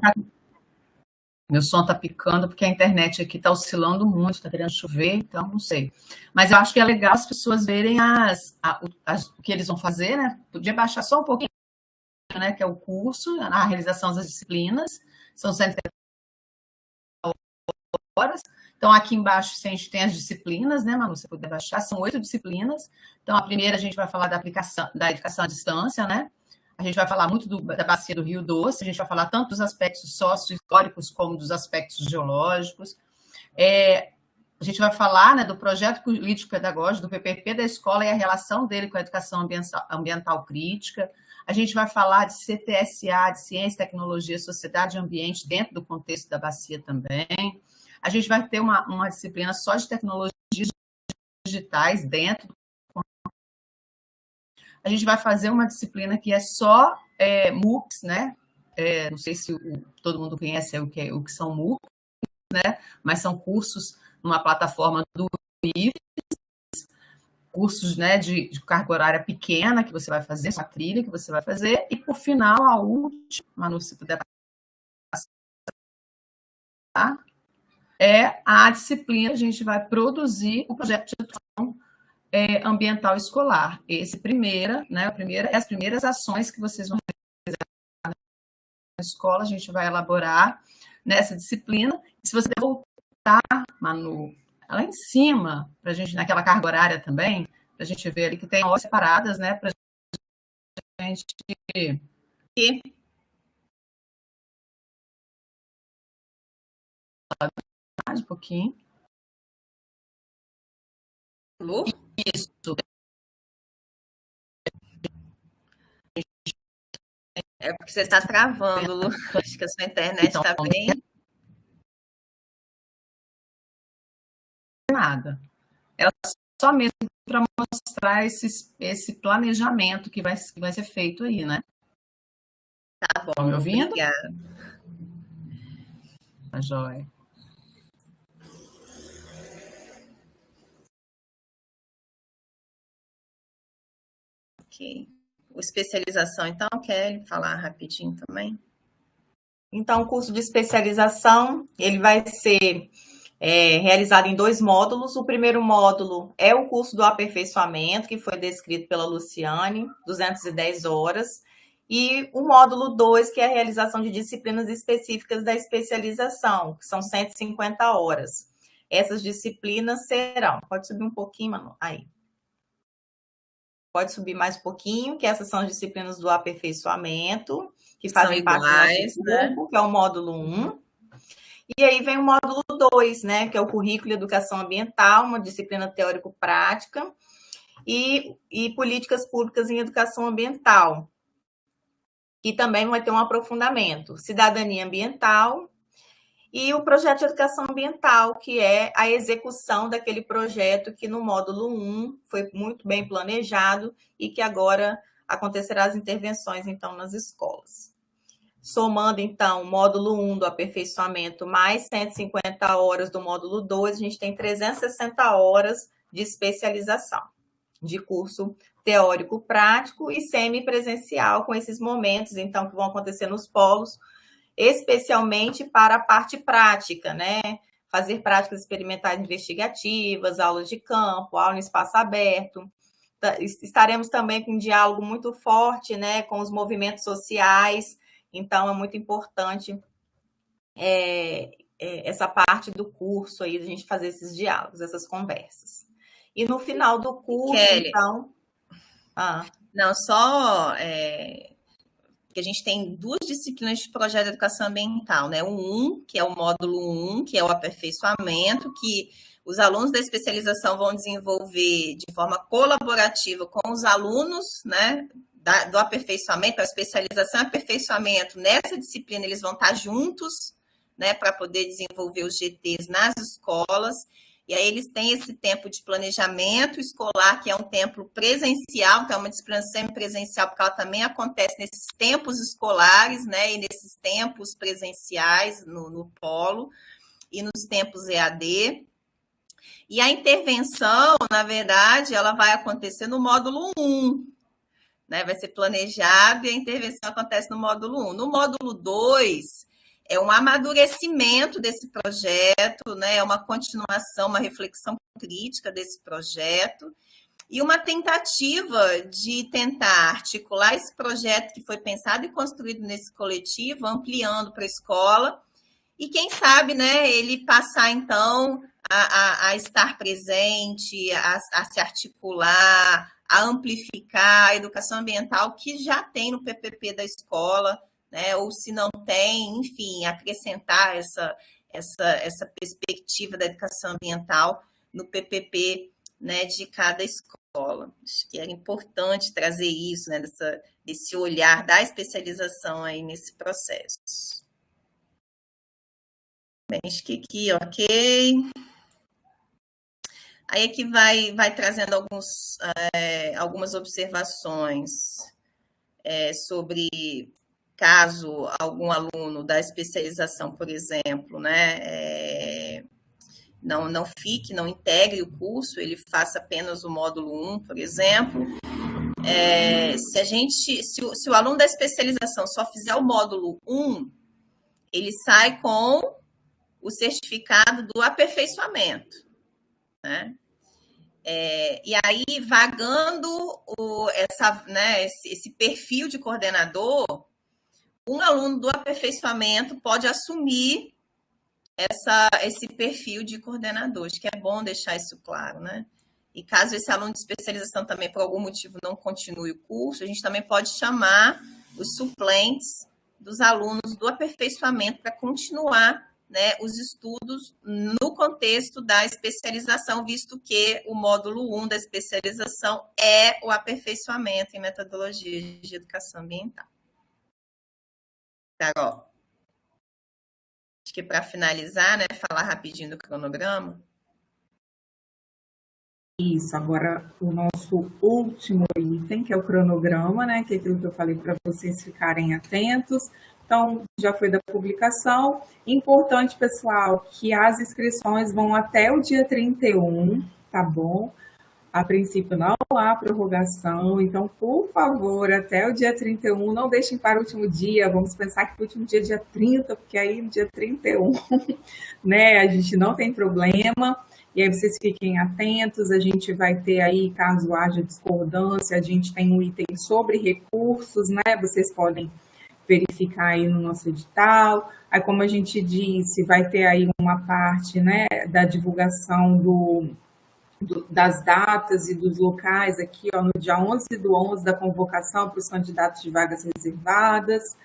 está picando, porque a internet aqui está oscilando muito, está querendo chover, então não sei. Mas eu acho que é legal as pessoas verem o que eles vão fazer, né? Podia baixar só um pouquinho, né? Que é o curso, a realização das disciplinas, são 130 horas. Então, aqui embaixo a gente tem as disciplinas, né, Manu? Você puder baixar, são 8 disciplinas. Então, a primeira a gente vai falar da educação à distância, né? A gente vai falar muito da bacia do Rio Doce, a gente vai falar tanto dos aspectos socio-históricos como dos aspectos geológicos. A gente vai falar, né, do projeto político-pedagógico, do PPP da escola e a relação dele com a educação ambiental crítica. A gente vai falar de CTSA, de Ciência, Tecnologia, Sociedade e Ambiente, dentro do contexto da bacia também. A gente vai ter uma disciplina só de tecnologias digitais dentro do... A gente vai fazer uma disciplina que é só MOOCs, né? Não sei se todo mundo conhece o que são MOOCs, né? Mas são cursos numa plataforma do IFES, cursos, né, de carga horária pequena que você vai fazer, uma trilha que você vai fazer, e por final, a última, Manu, se puder passar, é a disciplina que a gente vai produzir o projeto de educação ambiental escolar. Esse primeira, né, as primeiras ações que vocês vão realizar na escola, a gente vai elaborar nessa disciplina. E se você voltar, Manu, lá em cima, para a gente, naquela carga horária também, para a gente ver ali que tem horas separadas, né, para a gente... Mais um pouquinho. Lu? Isso. É porque você está travando, Lu. Acho que a sua internet está bem... Nada. Ela só mesmo para mostrar esse planejamento que vai ser feito aí, né? Tá bom, Estão me ouvindo? Obrigada. Tá joia. Ok. O especialização, então, quer falar rapidinho também? Então, o curso de especialização, ele vai ser realizado em 2 módulos. O primeiro módulo é o curso do aperfeiçoamento, que foi descrito pela Luciane, 210 horas. E o módulo 2, que é a realização de disciplinas específicas da especialização, que são 150 horas. Essas disciplinas serão... Pode subir um pouquinho, Manu? Aí. Pode subir mais um pouquinho, que essas são as disciplinas do aperfeiçoamento, que fazem parte do nosso grupo, né? Que é o módulo 1. E aí vem o módulo 2, né, que é o currículo de educação ambiental, uma disciplina teórico-prática, e políticas públicas em educação ambiental, que também vai ter um aprofundamento, cidadania ambiental, e o projeto de educação ambiental, que é a execução daquele projeto que no módulo 1 foi muito bem planejado e que agora acontecerá as intervenções, então, nas escolas. Somando, então, o módulo 1 do aperfeiçoamento mais 150 horas do módulo 2, a gente tem 360 horas de especialização, de curso teórico prático e semipresencial, com esses momentos, então, que vão acontecer nos polos, especialmente para a parte prática, né? Fazer práticas experimentais investigativas, aulas de campo, aula em espaço aberto. Estaremos também com um diálogo muito forte, né, com os movimentos sociais. Então, é muito importante essa parte do curso aí, a gente fazer esses diálogos, essas conversas. E no final do curso, Kelly, então... Não, só... que a gente tem 2 disciplinas de projeto de educação ambiental, né? O 1, que é o módulo 1, que é o aperfeiçoamento, que os alunos da especialização vão desenvolver de forma colaborativa com os alunos, né, do aperfeiçoamento, a especialização e aperfeiçoamento. Nessa disciplina, eles vão estar juntos, né, para poder desenvolver os GTs nas escolas. E aí eles têm esse tempo de planejamento escolar, que é um tempo presencial, que é uma disciplina semipresencial, porque ela também acontece nesses tempos escolares, né, e nesses tempos presenciais no polo, e nos tempos EAD. E a intervenção, na verdade, ela vai acontecer no módulo 1, né, vai ser planejado, e a intervenção acontece no módulo 1. No módulo 2... é um amadurecimento desse projeto, né? É uma continuação, uma reflexão crítica desse projeto e uma tentativa de tentar articular esse projeto que foi pensado e construído nesse coletivo, ampliando para a escola e, quem sabe, né, ele passar, então, a estar presente, a se articular, a amplificar a educação ambiental que já tem no PPP da escola, né? Ou se não tem, enfim, acrescentar essa perspectiva da educação ambiental no PPP, né, de cada escola. Acho que era importante trazer isso, né, desse olhar da especialização aí nesse processo. Bem, acho que aqui, ok. Aí aqui vai trazendo algumas observações sobre... caso algum aluno da especialização, por exemplo, né, não integre o curso, ele faça apenas o módulo 1, por exemplo. Se o aluno da especialização só fizer o módulo 1, ele sai com o certificado do aperfeiçoamento, né? E aí, vagando esse perfil de coordenador, um aluno do aperfeiçoamento pode assumir esse perfil de coordenador. Acho que é bom deixar isso claro, né? E caso esse aluno de especialização também, por algum motivo, não continue o curso, a gente também pode chamar os suplentes dos alunos do aperfeiçoamento para continuar, né, os estudos no contexto da especialização, visto que o módulo 1 da especialização é o aperfeiçoamento em metodologia de educação ambiental. Carol, acho que para finalizar, né, falar rapidinho do cronograma. Isso, agora o nosso último item, que é o cronograma, né? Que é aquilo que eu falei para vocês ficarem atentos. Então, já foi da publicação. Importante, pessoal, que as inscrições vão até o dia 31, tá bom? A princípio não há prorrogação, então, por favor, até o dia 31, não deixem para o último dia. Vamos pensar que o último dia é dia 30, porque aí no dia 31, né, a gente não tem problema. E aí vocês fiquem atentos, a gente vai ter aí, caso haja discordância, a gente tem um item sobre recursos, né? Vocês podem verificar aí no nosso edital. Aí, como a gente disse, vai ter aí uma parte, né, da divulgação das datas e dos locais aqui, ó, no dia 11/11, da convocação para os candidatos de vagas reservadas.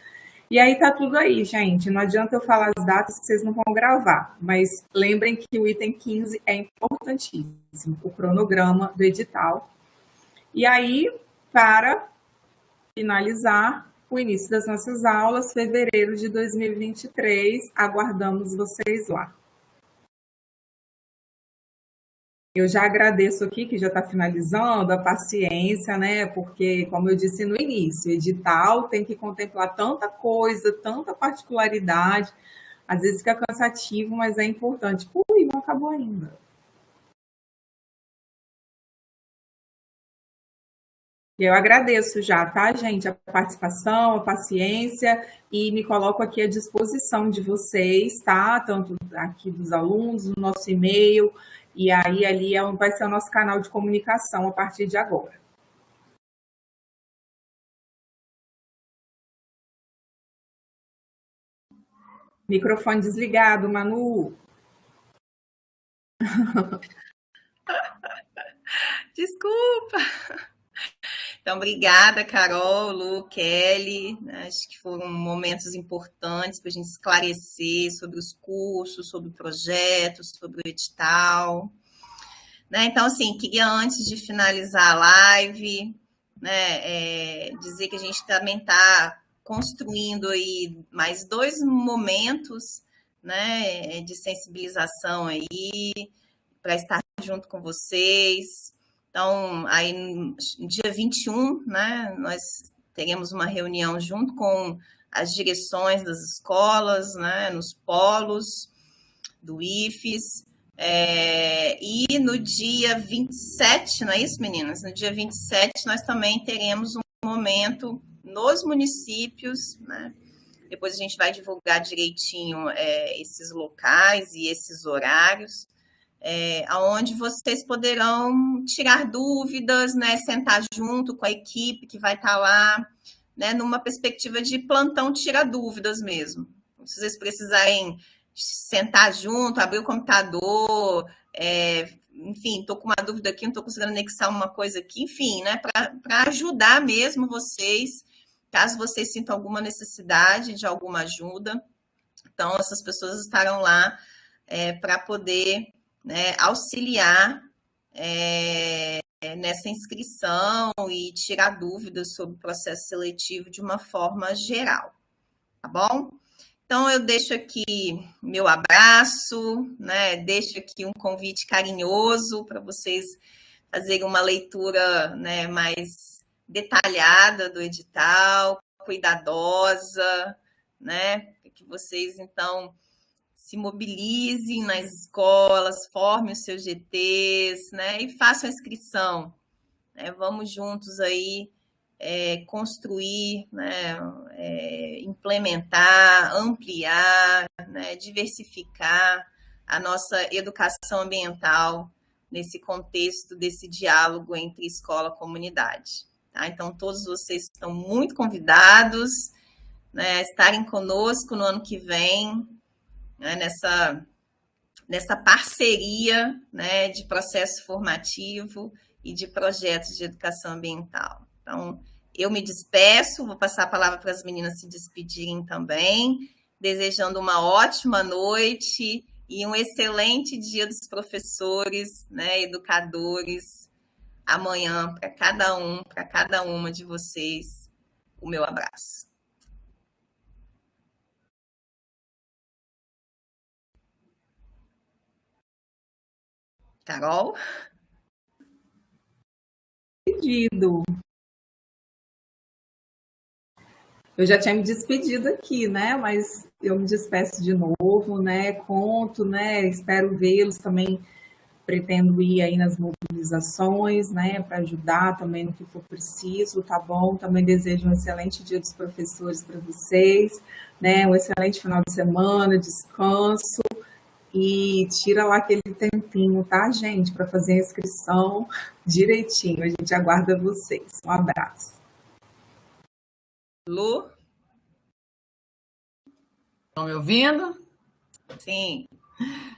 E aí tá tudo aí, gente. Não adianta eu falar as datas que vocês não vão gravar, mas lembrem que o item 15 é importantíssimo, o cronograma do edital. E aí, para finalizar, o início das nossas aulas, fevereiro de 2023, aguardamos vocês lá. Eu já agradeço aqui, que já está finalizando, a paciência, né? Porque, como eu disse no início, edital tem que contemplar tanta coisa, tanta particularidade. Às vezes fica cansativo, mas é importante. Ui, não acabou ainda. Eu agradeço já, tá, gente? A participação, a paciência, e me coloco aqui à disposição de vocês, tá? Tanto aqui dos alunos, no nosso e-mail. E aí, ali vai ser o nosso canal de comunicação a partir de agora. Microfone desligado, Manu. Desculpa. Então, obrigada, Carol, Lu, Kelly. Acho que foram momentos importantes para a gente esclarecer sobre os cursos, sobre o projeto, sobre o edital. Né? Então, assim, queria, antes de finalizar a live, né, dizer que a gente também está construindo aí mais 2 momentos, né, de sensibilização aí, para estar junto com vocês. Então, aí no dia 21, né, nós teremos uma reunião junto com as direções das escolas, né, nos polos do IFES. E no dia 27, não é isso, meninas? No dia 27, nós também teremos um momento nos municípios, né? Depois a gente vai divulgar direitinho esses locais e esses horários, onde vocês poderão tirar dúvidas, né, sentar junto com a equipe que vai estar lá, né, numa perspectiva de plantão tira dúvidas mesmo. Se vocês precisarem sentar junto, abrir o computador, enfim, estou com uma dúvida aqui, não estou conseguindo anexar uma coisa aqui, enfim, né, para ajudar mesmo vocês, caso vocês sintam alguma necessidade de alguma ajuda. Então, essas pessoas estarão lá para poder, né, auxiliar nessa inscrição e tirar dúvidas sobre o processo seletivo de uma forma geral, tá bom? Então, eu deixo aqui meu abraço, né? Deixo aqui um convite carinhoso para vocês fazerem uma leitura, né, mais detalhada do edital, cuidadosa, né? Para que vocês, então, se mobilizem nas escolas, formem os seus GTs, né, e façam a inscrição. Vamos juntos aí construir, né, implementar, ampliar, né, diversificar a nossa educação ambiental nesse contexto desse diálogo entre escola e comunidade. Tá? Então, todos vocês estão muito convidados, né, a estarem conosco no ano que vem, né, nessa parceria, né, de processo formativo e de projetos de educação ambiental. Então, eu me despeço, vou passar a palavra para as meninas se despedirem também, desejando uma ótima noite e um excelente dia dos professores, né, educadores, amanhã para cada uma de vocês, o meu abraço. Carol? Despedido. Eu já tinha me despedido aqui, né? Mas eu me despeço de novo, né? Conto, né? Espero vê-los também. Pretendo ir aí nas mobilizações, né? Para ajudar também no que for preciso, tá bom? Também desejo um excelente dia dos professores para vocês, né? Um excelente final de semana, descanso. E tira lá aquele tempinho, tá, gente? Para fazer a inscrição direitinho. A gente aguarda vocês. Um abraço. Lu? Estão me ouvindo? Sim.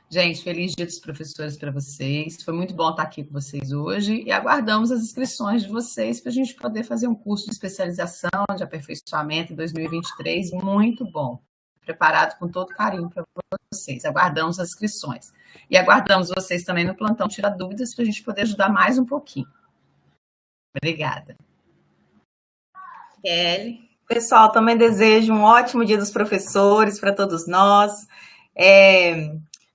Gente, feliz dia dos professores para vocês. Foi muito bom estar aqui com vocês hoje e aguardamos as inscrições de vocês para a gente poder fazer um curso de especialização, de aperfeiçoamento em 2023, muito bom. Preparado com todo carinho para vocês. Aguardamos as inscrições. E aguardamos vocês também no plantão Tira Dúvidas para a gente poder ajudar mais um pouquinho. Obrigada. Kelly? Pessoal, também desejo um ótimo dia dos professores para todos nós.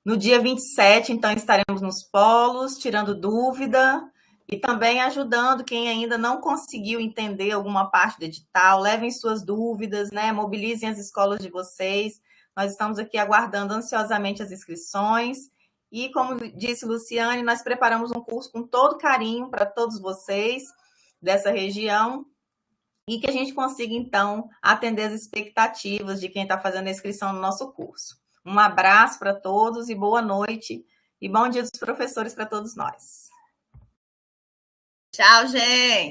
No dia 27, então, estaremos nos polos, tirando dúvida e também ajudando quem ainda não conseguiu entender alguma parte do edital. Levem suas dúvidas, né? Mobilizem as escolas de vocês. Nós estamos aqui aguardando ansiosamente as inscrições. E, como disse Luciane, nós preparamos um curso com todo carinho para todos vocês dessa região e que a gente consiga, então, atender as expectativas de quem está fazendo a inscrição no nosso curso. Um abraço para todos e boa noite. E bom dia dos professores para todos nós. Tchau, gente!